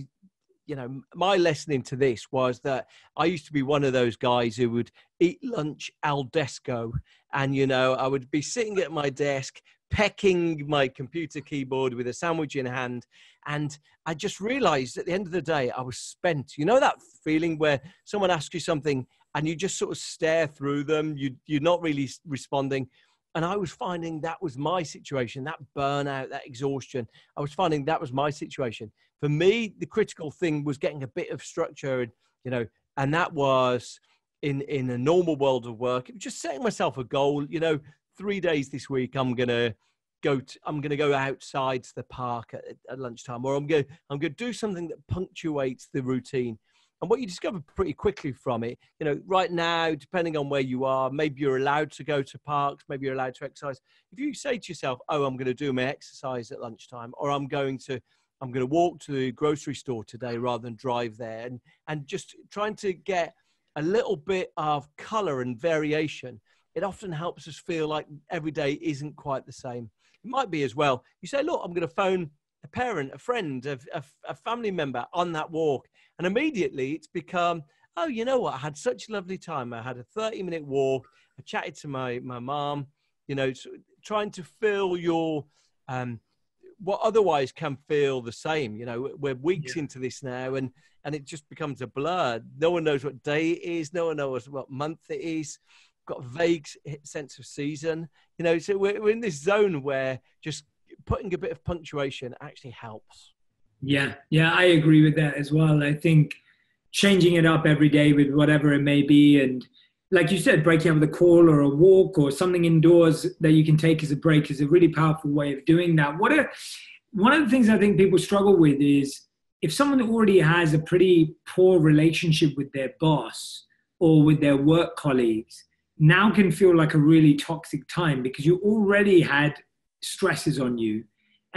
My lesson into this was that I used to be one of those guys who would eat lunch al desco. And, I would be sitting at my desk, pecking my computer keyboard with a sandwich in hand. And I just realized at the end of the day, I was spent. You know that feeling where someone asks you something and you just sort of stare through them. You're not really responding. And I was finding that was my situation, that burnout, that exhaustion. I was finding that was my situation. For me, the critical thing was getting a bit of structure, and that was in a normal world of work, just setting myself a goal. 3 days this week, I'm gonna go outside to the park at lunchtime, or I'm gonna do something that punctuates the routine. And what you discover pretty quickly from it, right now, depending on where you are, maybe you're allowed to go to parks, maybe you're allowed to exercise. If you say to yourself, oh, I'm going to do my exercise at lunchtime, or I'm going to walk to the grocery store today rather than drive there, and just trying to get a little bit of color and variation, it often helps us feel like every day isn't quite the same. It might be as well, you say, look, I'm going to phone a parent, a friend, a family member on that walk. And immediately it's become, oh, you know what? I had such a lovely time. I had a 30-minute walk. I chatted to my mom, trying to fill your, what otherwise can feel the same. We're weeks into this now and it just becomes a blur. No one knows what day it is. No one knows what month it is. Got a vague sense of season, so we're in this zone where just putting a bit of punctuation actually helps. Yeah, I agree with that as well. I think changing it up every day with whatever it may be, and like you said, breaking up with a call or a walk or something indoors that you can take as a break is a really powerful way of doing that. One of the things I think people struggle with is if someone already has a pretty poor relationship with their boss or with their work colleagues, now can feel like a really toxic time because you already had stresses on you.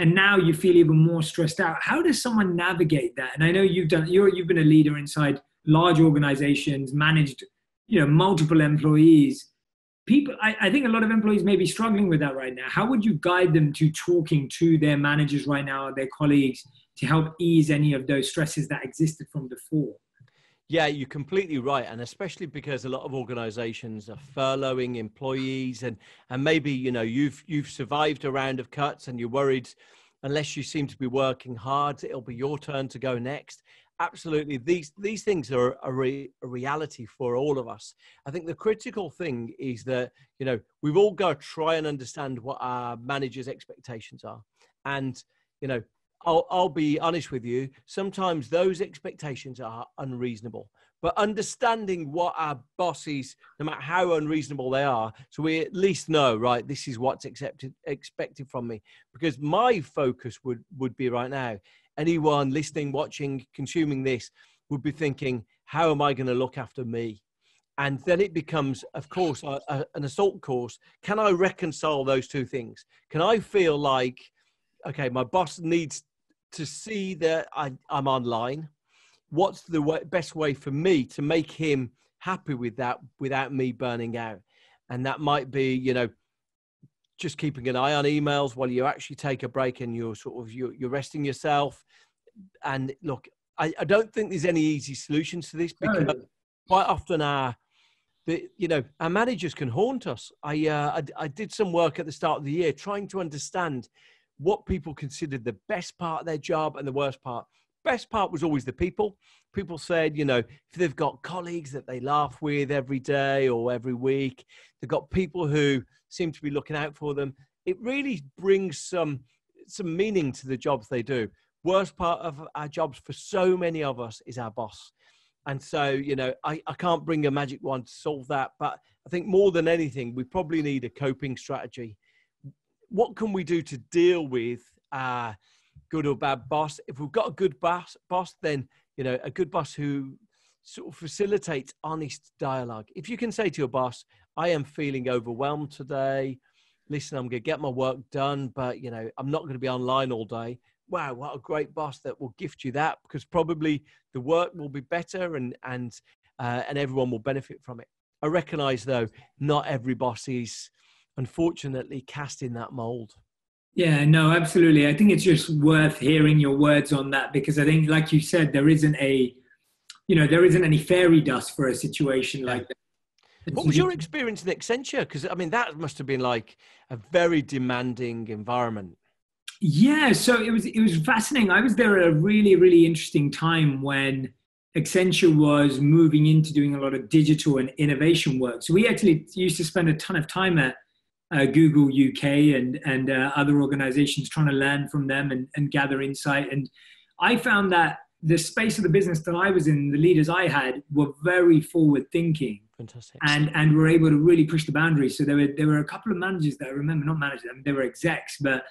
And now you feel even more stressed out. How does someone navigate that? And I know you've been a leader inside large organizations, managed, multiple employees. I think a lot of employees may be struggling with that right now. How would you guide them to talking to their managers right now, their colleagues, to help ease any of those stresses that existed from before? Yeah, you're completely right. And especially because a lot of organizations are furloughing employees and maybe, you've survived a round of cuts and you're worried unless you seem to be working hard, it'll be your turn to go next. Absolutely. These things are a reality for all of us. I think the critical thing is that, we've all got to try and understand what our managers' expectations are. And, I'll be honest with you. Sometimes those expectations are unreasonable, but understanding what our bosses, no matter how unreasonable they are, so we at least know, right, this is what's expected from me. Because my focus would be right now, anyone listening, watching, consuming this would be thinking, how am I going to look after me? And then it becomes, of course, an assault course. Can I reconcile those two things? Can I feel like, okay, my boss needs to see that I'm online. What's the best way for me to make him happy with that without me burning out? And that might be, just keeping an eye on emails while you actually take a break and you're you're resting yourself. And look, I don't think there's any easy solutions to this because quite often our managers can haunt us. I did some work at the start of the year trying to understand what people considered the best part of their job and the worst part. Best part was always the people. People said, if they've got colleagues that they laugh with every day or every week, they've got people who seem to be looking out for them. It really brings some meaning to the jobs they do. Worst part of our jobs for so many of us is our boss. And so, you know, I can't bring a magic wand to solve that. But I think more than anything, we probably need a coping strategy. What can we do to deal with good or bad boss? If we've got a good boss, then, you know, a good boss who sort of facilitates honest dialogue. If you can say to your boss, I am feeling overwhelmed today. Listen, I'm going to get my work done, but, you know, I'm not going to be online all day. Wow, what a great boss that will gift you that, because probably the work will be better and everyone will benefit from it. I recognize, though, not every boss is unfortunately cast in that mold. Yeah, no, absolutely. I think it's just worth hearing your words on that, because I think, like you said, there isn't any fairy dust for a situation like that. What was your experience in Accenture? Because, I mean, that must have been like a very demanding environment. Yeah, so it was fascinating. I was there at a really, really interesting time when Accenture was moving into doing a lot of digital and innovation work. So we actually used to spend a ton of time at Google UK and other organizations, trying to learn from them and gather insight. And I found that the space of the business that I was in, the leaders I had, were very forward thinking. Fantastic. And were able to really push the boundaries. So there were a couple of managers that I remember, not managers, I mean, they were execs, but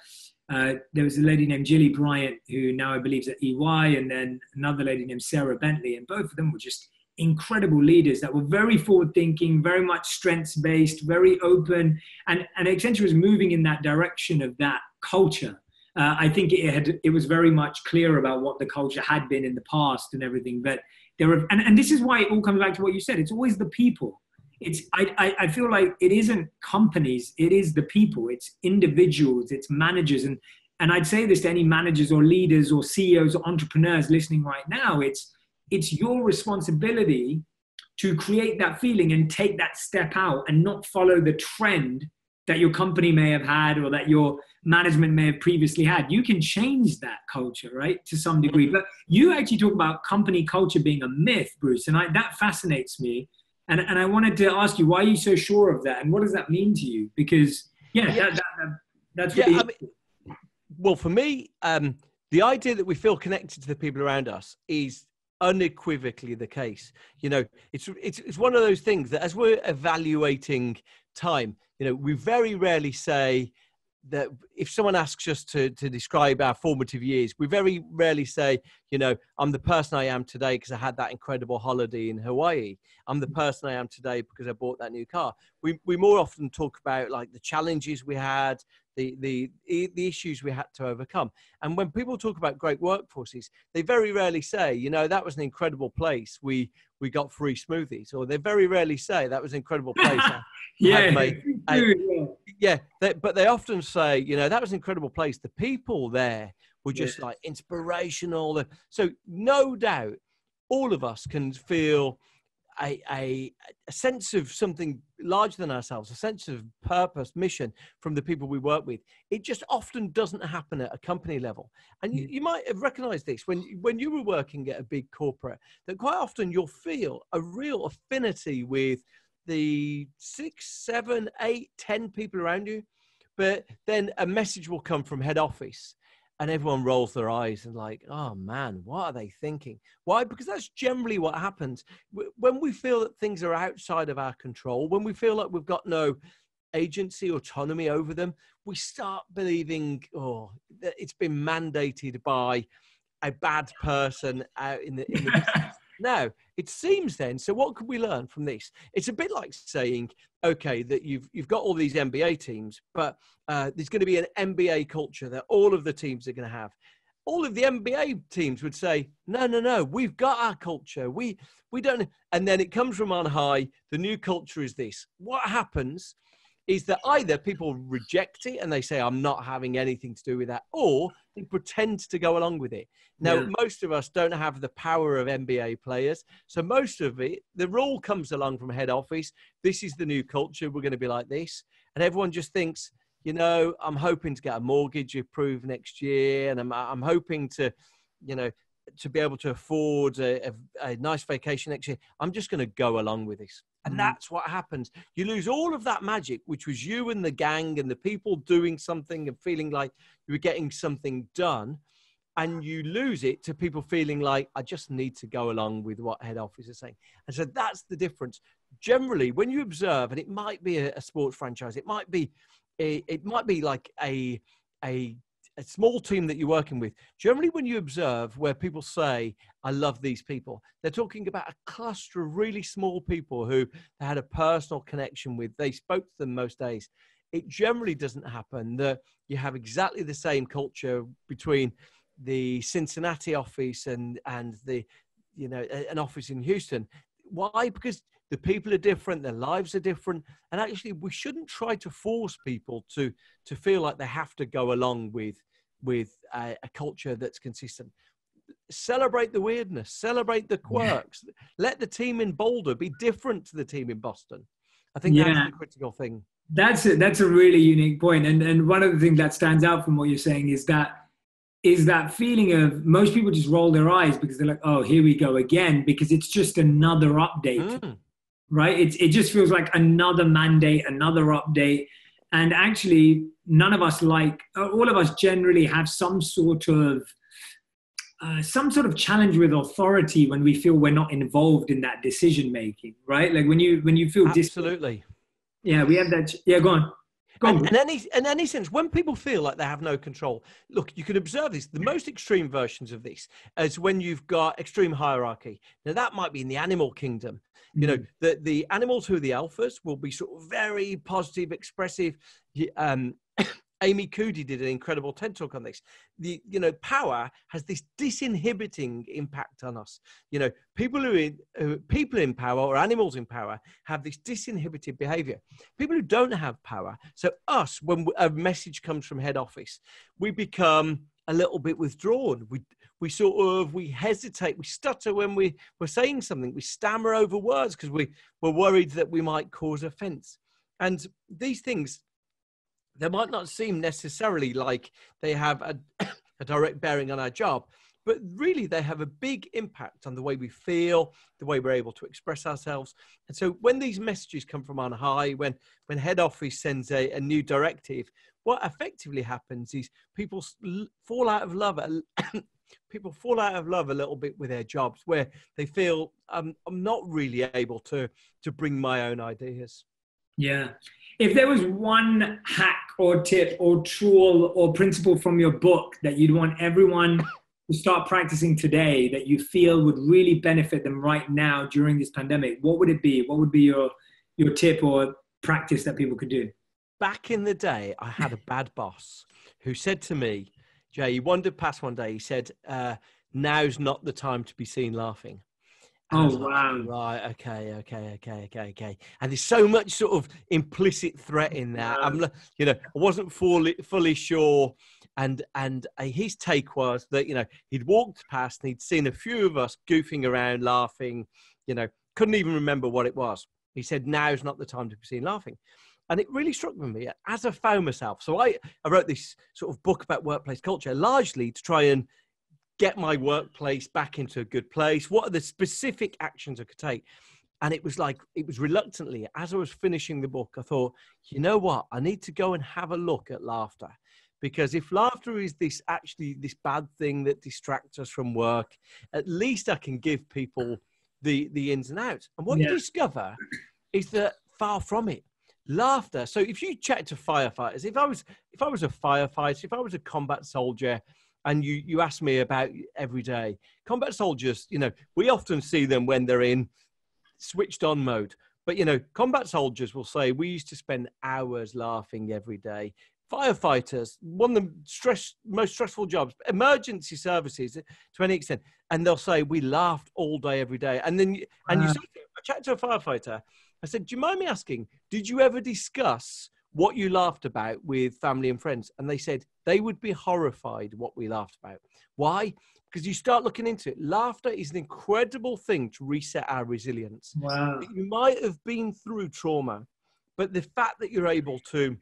there was a lady named Jilly Bryant, who now I believe is at EY, and then another lady named Sarah Bentley. And both of them were just incredible leaders that were very forward thinking, very much strengths based, very open. And Accenture was moving in that direction of that culture. I think it was very much clear about what the culture had been in the past and everything. But there were, and this is why it all comes back to what you said. It's always the people. I feel like it isn't companies, it is the people, it's individuals, it's managers. And I'd say this to any managers or leaders or CEOs or entrepreneurs listening right now, it's your responsibility to create that feeling and take that step out and not follow the trend that your company may have had or that your management may have previously had. You can change that culture, right, to some degree. But you actually talk about company culture being a myth, Bruce, and that fascinates me. And I wanted to ask you, why are you so sure of that? And what does that mean to you? Because, that's really interesting. Well, for me, the idea that we feel connected to the people around us is unequivocally the case. You know, it's one of those things that as we're evaluating time, you know, we very rarely say that if someone asks us to describe our formative years, we very rarely say, you know, I'm the person I am today because I had that incredible holiday in Hawaii. I'm the person I am today because I bought that new car. We more often talk about like the challenges we had, the issues we had to overcome. And when people talk about great workforces, they very rarely say, you know, that was an incredible place. We got free smoothies. Or they very rarely say that was an incredible place. But they often say, you know, that was an incredible place. The people there were just like inspirational. So no doubt all of us can feel a sense of something larger than ourselves, a sense of purpose, mission from the people we work with. It just often doesn't happen at a company level. And you might have recognized this when you were working at a big corporate, that quite often you'll feel a real affinity with the 6, 7, 8, 10 people around you. But then a message will come from head office and everyone rolls their eyes and like, oh man, what are they thinking? Why? Because that's generally what happens. When we feel that things are outside of our control, when we feel like we've got no agency, autonomy over them, we start believing, oh, that it's been mandated by a bad person out in the business. Now, it seems then, so what can we learn from this? It's a bit like saying, okay, that you've got all these MBA teams, but there's going to be an MBA culture that all of the teams are going to have. All of the MBA teams would say, no, we've got our culture. We don't. And then it comes from on high. The new culture is this. What happens is that either people reject it and they say, I'm not having anything to do with that, or they pretend to go along with it. Now, most of us don't have the power of MBA players. So most of it, the rule comes along from head office. This is the new culture. We're going to be like this. And everyone just thinks, you know, I'm hoping to get a mortgage approved next year. And I'm hoping to, you know, to be able to afford a nice vacation next year. I'm just going to go along with this. And that's what happens. You lose all of that magic, which was you and the gang and the people doing something and feeling like you were getting something done. and you lose it to people feeling like, I just need to go along with what head office is saying. And so that's the difference. Generally, when you observe, and it might be a sports franchise, it might be like a small team that you're working with. Generally, when you observe where people say, I love these people, they're talking about a cluster of really small people who they had a personal connection with. They spoke to them most days. It generally doesn't happen that you have exactly the same culture between the Cincinnati office and the, an office in Houston. Why? Because the people are different, their lives are different. And actually, we shouldn't try to force people to feel like they have to go along with a culture that's consistent. Celebrate the weirdness, celebrate the quirks. Let the team in Boulder be different to the team in Boston. I think that's the critical thing. That's a really unique point. And one of the things that stands out from what you're saying is that feeling of most people just roll their eyes because they're like, oh, here we go again, because it's just another update, right? It just feels like another mandate, another update. And actually, none of us all of us generally have some sort of challenge with authority when we feel we're not involved in that decision making, right? Like when you feel absolutely. Yeah, we have that. Yeah, go on. In any sense, when people feel like they have no control, look, you can observe this. The most extreme versions of this is when you've got extreme hierarchy. Now, that might be in the animal kingdom. The animals who are the alphas will be sort of very positive, expressive. Amy Cuddy did an incredible TED talk on this. Power has this disinhibiting impact on us. People in power or animals in power have this disinhibited behavior. People who don't have power, so us, when a message comes from head office, we become a little bit withdrawn. We hesitate, we stutter when we're saying something, we stammer over words because we're worried that we might cause offense. And these things, they might not seem necessarily like they have a direct bearing on our job, but really they have a big impact on the way we feel, the way we're able to express ourselves. And so when these messages come from on high, when head office sends a new directive, what effectively happens is people fall out of love. People fall out of love a little bit with their jobs, where they feel I'm not really able to bring my own ideas. Yeah. If there was one hack or tip or tool or principle from your book that you'd want everyone to start practicing today that you feel would really benefit them right now during this pandemic, what would it be? What would be your tip or practice that people could do? Back in the day, I had a bad boss who said to me, Jay, he wandered past one day, he said, now's not the time to be seen laughing. And wow. Right. Okay. And there's so much sort of implicit threat in that. I wasn't fully sure. And his take was that, he'd walked past and he'd seen a few of us goofing around, laughing, couldn't even remember what it was. He said, now's not the time to be seen laughing. And it really struck me as I found myself. So I wrote this sort of book about workplace culture, largely to try and get my workplace back into a good place. What are the specific actions I could take? And it was reluctantly, as I was finishing the book, I thought, you know what? I need to go and have a look at laughter. Because if laughter is this bad thing that distracts us from work, at least I can give people the ins and outs. And what you discover is that far from it. Laughter. So if you chat to firefighters, if I was a firefighter, if I was a combat soldier, and you ask me about every day, combat soldiers, we often see them when they're in switched on mode. But, combat soldiers will say, we used to spend hours laughing every day. Firefighters, one of the most stressful jobs, emergency services to any extent. And they'll say, we laughed all day, every day. And then, I chat to a firefighter. I said, do you mind me asking, did you ever discuss what you laughed about with family and friends? And they said they would be horrified what we laughed about. Why? Because you start looking into it. Laughter is an incredible thing to reset our resilience. Wow. You might have been through trauma, but the fact that you're able to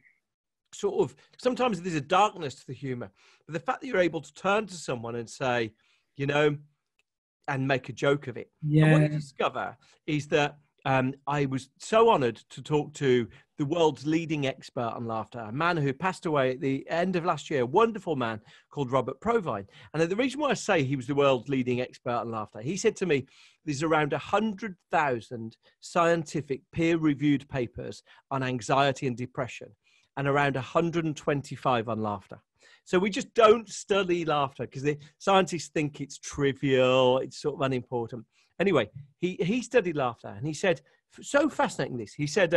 sort of, sometimes there's a darkness to the humor, but the fact that you're able to turn to someone and say, and make a joke of it. And what you discover is that I was so honored to talk to the world's leading expert on laughter, a man who passed away at the end of last year, a wonderful man called Robert Provine. And the reason why I say he was the world's leading expert on laughter, he said to me, there's around 100,000 scientific peer-reviewed papers on anxiety and depression, and around 125 on laughter. So we just don't study laughter because the scientists think it's trivial, it's sort of unimportant. Anyway, he studied laughter, and he said, so fascinating this. He said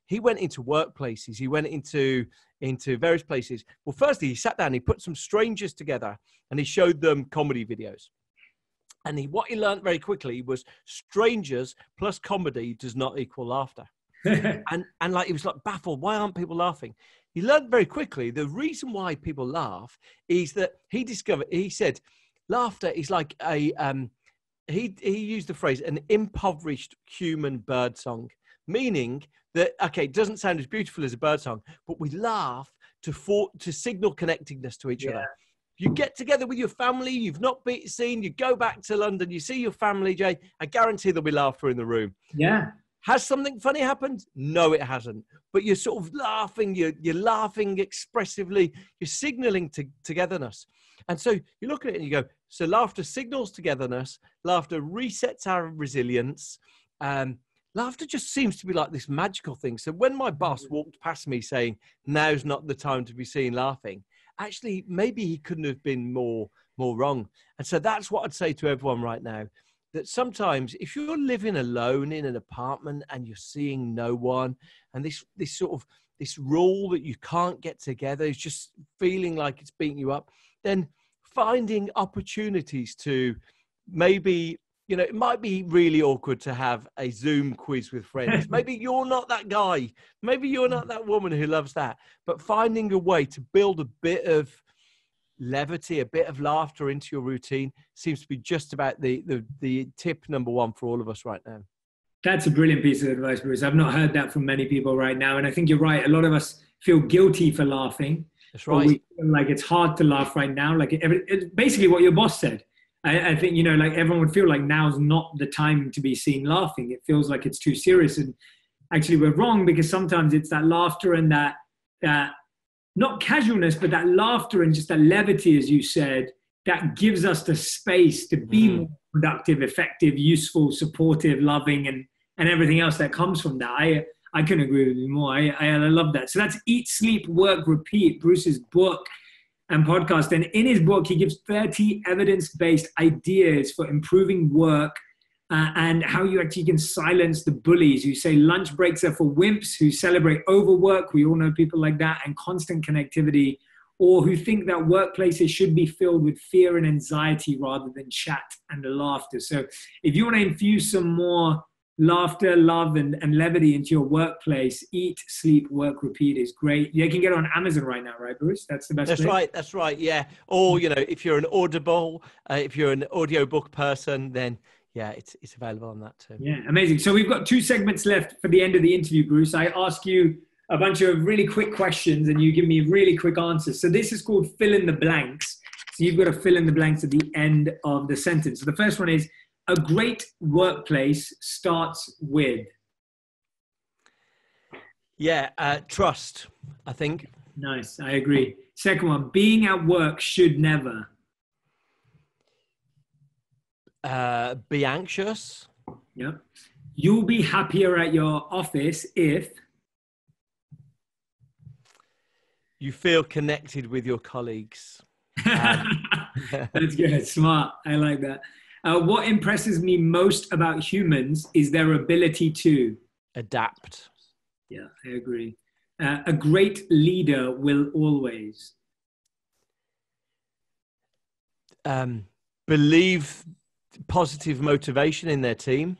he went into workplaces, he went into various places. Well, firstly, he sat down, he put some strangers together, and he showed them comedy videos. And what he learned very quickly was strangers plus comedy does not equal laughter. and like he was like baffled, why aren't people laughing? He learned very quickly the reason why people laugh is that he said laughter is like a he used the phrase an impoverished human bird song, meaning that, okay, it doesn't sound as beautiful as a bird song, but we laugh to signal connectedness to each other. You get together with your family, you've not been seen, you go back to London, you see your family, Jay, I guarantee there'll be laughter in the room. Yeah. Has something funny happened? No, it hasn't. But you're sort of laughing, you're laughing expressively, you're signaling togetherness. And so you look at it and you go, so laughter signals togetherness, laughter resets our resilience. Laughter just seems to be like this magical thing. So when my boss walked past me saying, now's not the time to be seen laughing, actually, maybe he couldn't have been more wrong. And so that's what I'd say to everyone right now, that sometimes if you're living alone in an apartment and you're seeing no one, and this rule that you can't get together is just feeling like it's beating you up, then finding opportunities to maybe, it might be really awkward to have a Zoom quiz with friends. Maybe you're not that guy. Maybe you're not that woman who loves that. But finding a way to build a bit of levity, a bit of laughter into your routine seems to be just about the tip number one for all of us right now. That's a brilliant piece of advice, Bruce. I've not heard that from many people right now. And I think you're right. A lot of us feel guilty for laughing. That's right. We feel like it's hard to laugh right now. Like it's basically what your boss said. I think, like everyone would feel like now's not the time to be seen laughing. It feels like it's too serious. And actually we're wrong, because sometimes it's that laughter and that not casualness, but that laughter and just that levity, as you said, that gives us the space to be more productive, effective, useful, supportive, loving, and everything else that comes from that. I couldn't agree with you more. I love that. So that's Eat, Sleep, Work, Repeat, Bruce's book and podcast. And in his book, he gives 30 evidence-based ideas for improving work and how you actually can silence the bullies who say lunch breaks are for wimps, who celebrate overwork. We all know people like that, and constant connectivity, or who think that workplaces should be filled with fear and anxiety rather than chat and laughter. So if you want to infuse some more laughter, love, and levity into your workplace, Eat, Sleep, Work, Repeat is great. You can get it on Amazon right now, right, Bruce? That's the best place. That's right, yeah. Or, if you're an Audible, if you're an audiobook person, then yeah, it's available on that too. Yeah, amazing. So we've got 2 segments left for the end of the interview, Bruce. I ask you a bunch of really quick questions and you give me really quick answers. So this is called fill in the blanks. So you've got to fill in the blanks at the end of the sentence. So the first one is, a great workplace starts with? Trust, I think. Nice, I agree. Second one, being at work should never? Be anxious. Yep. You'll be happier at your office if? You feel connected with your colleagues. That's good, smart. I like that. What impresses me most about humans is their ability to? Adapt. Yeah, I agree. A great leader will always? Believe positive motivation in their team.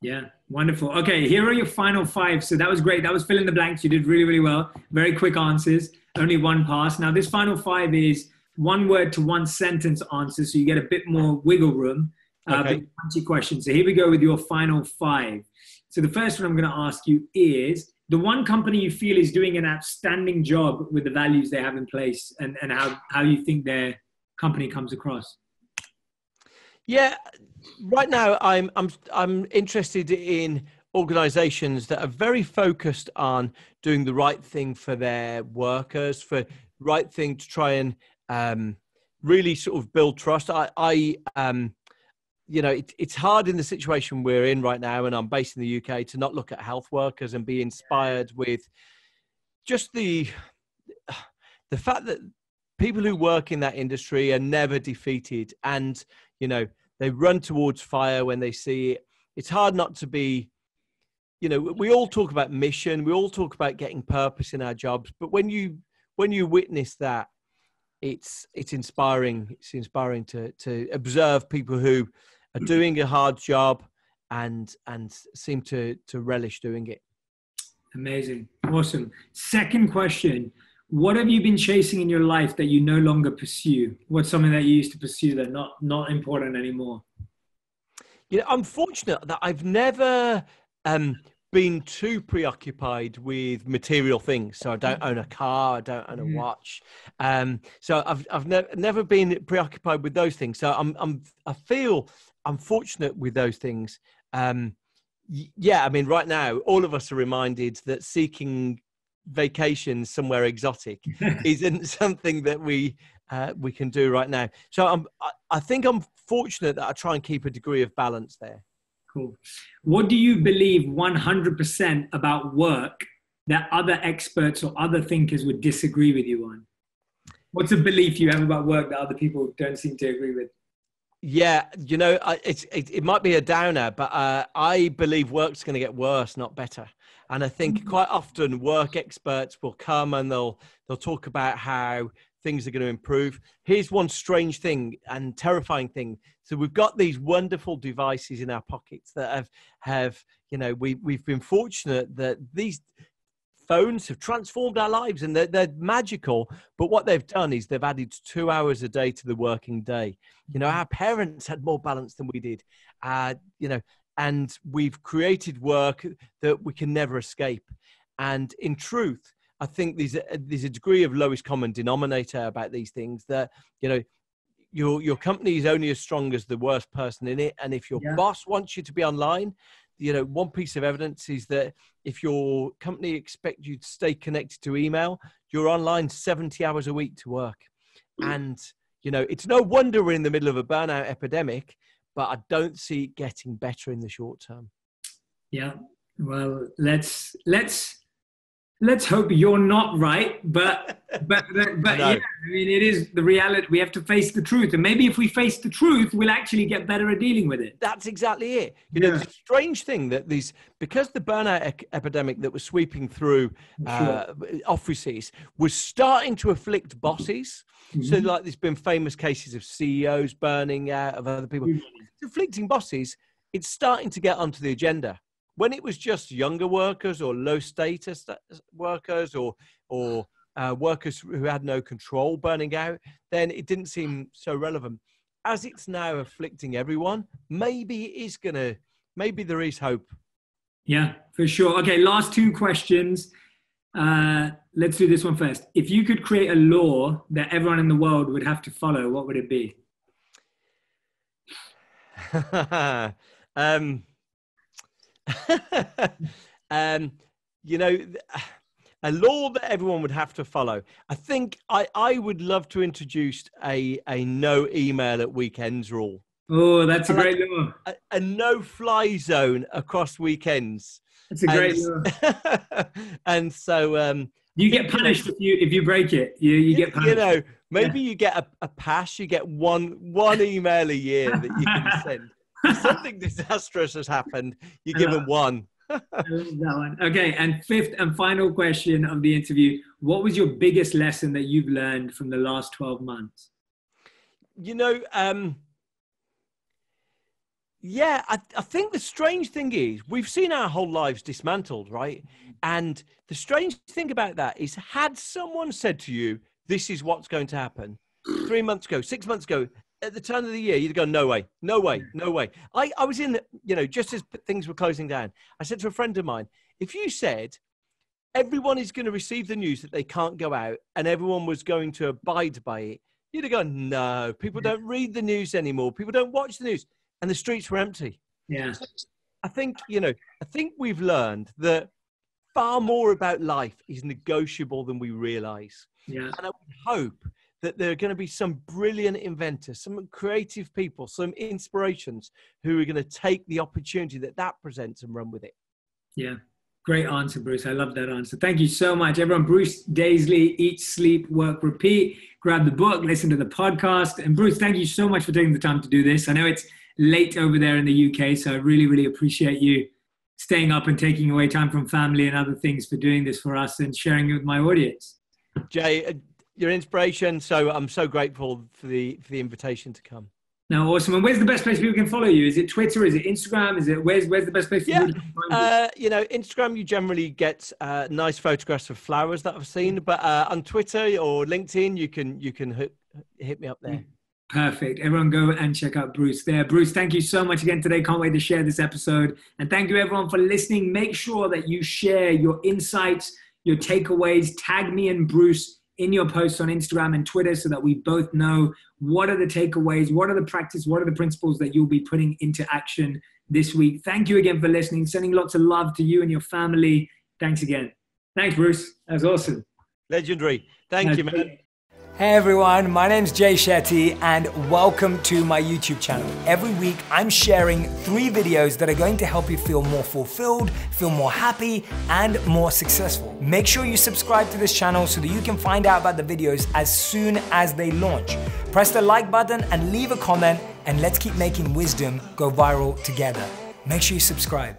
Yeah, wonderful. Okay, here are your final 5. So that was great. That was fill in the blanks. You did really, really well. Very quick answers. Only 1 pass. Now this final 5 is 1 word to 1 sentence answers, so you get a bit more wiggle room. Okay. Punchy questions. So here we go with your final 5. So the first one I'm going to ask you is the one company you feel is doing an outstanding job with the values they have in place, and how you think their company comes across. Yeah, right now I'm interested in organizations that are very focused on doing the right thing for their workers, for right thing to try and really sort of build trust. You know, it's hard in the situation we're in right now, and I'm based in the UK, to not look at health workers and be inspired with just the fact that people who work in that industry are never defeated, and, you know, they run towards fire when they see it. It's hard not to be, you know, we all talk about mission, we all talk about getting purpose in our jobs, but when you witness that, it's inspiring. It's inspiring to observe people who are doing a hard job and seem to relish doing it. Amazing. Awesome. Second question. What have you been chasing in your life that you no longer pursue? What's something that you used to pursue that not important anymore? You know, I'm fortunate that I've never been too preoccupied with material things. So I don't own a car, I don't own a watch. So I've never been preoccupied with those things. So I feel I'm fortunate with those things. Yeah, I mean, right now, all of us are reminded that seeking vacations somewhere exotic isn't something that we can do right now. So I think I'm fortunate that I try and keep a degree of balance there. Cool. What do you believe 100% about work that other experts or other thinkers would disagree with you on? What's a belief you have about work that other people don't seem to agree with? Yeah, you know, it might be a downer, but I believe work's going to get worse, not better. And I think quite often work experts will come and they'll talk about how things are going to improve. Here's one strange thing and terrifying thing. So we've got these wonderful devices in our pockets that have you know, we've been fortunate that these phones have transformed our lives and they're magical. But what they've done is they've added 2 hours a day to the working day. You know, our parents had more balance than we did, you know, and we've created work that we can never escape. And in truth, I think there's a degree of lowest common denominator about these things, that, you know, your company is only as strong as the worst person in it. And if your boss wants you to be online, you know, one piece of evidence is that if your company expects you to stay connected to email, you're online 70 hours a week to work. And, you know, it's no wonder we're in the middle of a burnout epidemic, but I don't see it getting better in the short term. Yeah. Well, let's hope you're not right, but yeah, I mean, it is the reality. We have to face the truth, and maybe if we face the truth, we'll actually get better at dealing with it. That's exactly it. You know, the strange thing that because the burnout epidemic that was sweeping through offices was starting to afflict bosses. So, like, there's been famous cases of CEOs burning out, of other people. It's afflicting bosses. It's starting to get onto the agenda. When it was just younger workers or low status workers or workers who had no control burning out, then it didn't seem so relevant. As it's now afflicting everyone, maybe there is hope. Yeah, for sure. Okay, last two questions. Let's do this one first. If you could create a law that everyone in the world would have to follow, what would it be? You know, a law that everyone would have to follow. I think I would love to introduce a no email at weekends rule. Oh, that's a great law. A no-fly zone across weekends. That's a great law. And so you get punished if you break it. You get punished. You know, maybe you get a pass. You get one email a year that you can send. If something disastrous has happened, you give them one. I love that one. Okay, and fifth and final question of the interview. What was your biggest lesson that you've learned from the last 12 months? You know, I think the strange thing is we've seen our whole lives dismantled, right? And the strange thing about that is, had someone said to you, this is what's going to happen 3 months ago, 6 months ago, at the turn of the year, you'd go, no way, no way, no way. I was in, you know, just as things were closing down, I said to a friend of mine, if you said everyone is going to receive the news that they can't go out and everyone was going to abide by it, you'd have gone, no, people don't read the news anymore. People don't watch the news. And the streets were empty. Yeah. I think we've learned that far more about life is negotiable than we realize. Yeah. And I would hope that there are going to be some brilliant inventors, some creative people, some inspirations who are going to take the opportunity that presents and run with it. Yeah. Great answer, Bruce. I love that answer. Thank you so much, everyone. Bruce Daisley, Eat, Sleep, Work, Repeat. Grab the book, listen to the podcast. And Bruce, thank you so much for taking the time to do this. I know it's late over there in the UK, so I really, really appreciate you staying up and taking away time from family and other things for doing this for us and sharing it with my audience. Jay, your inspiration. So I'm so grateful for the invitation to come. No, awesome. And where's the best place people can follow you? Is it Twitter? Is it Instagram? Is it where's the best place for people to find you? Instagram, you generally get nice photographs of flowers that I've seen, but on Twitter or LinkedIn, you can hit me up there. Perfect. Everyone go and check out Bruce there. Bruce, thank you so much again today. Can't wait to share this episode. And thank you everyone for listening. Make sure that you share your insights, your takeaways. Tag me and Bruce in your posts on Instagram and Twitter so that we both know what are the takeaways, what are the practice, what are the principles that you'll be putting into action this week. Thank you again for listening. Sending lots of love to you and your family. Thanks again. Thanks, Bruce. That was awesome. Legendary. Thank you, man. Hey everyone, my name's Jay Shetty and welcome to my YouTube channel. Every week I'm sharing 3 videos that are going to help you feel more fulfilled, feel more happy, and more successful. Make sure you subscribe to this channel so that you can find out about the videos as soon as they launch. Press the like button and leave a comment, and let's keep making wisdom go viral together. Make sure you subscribe.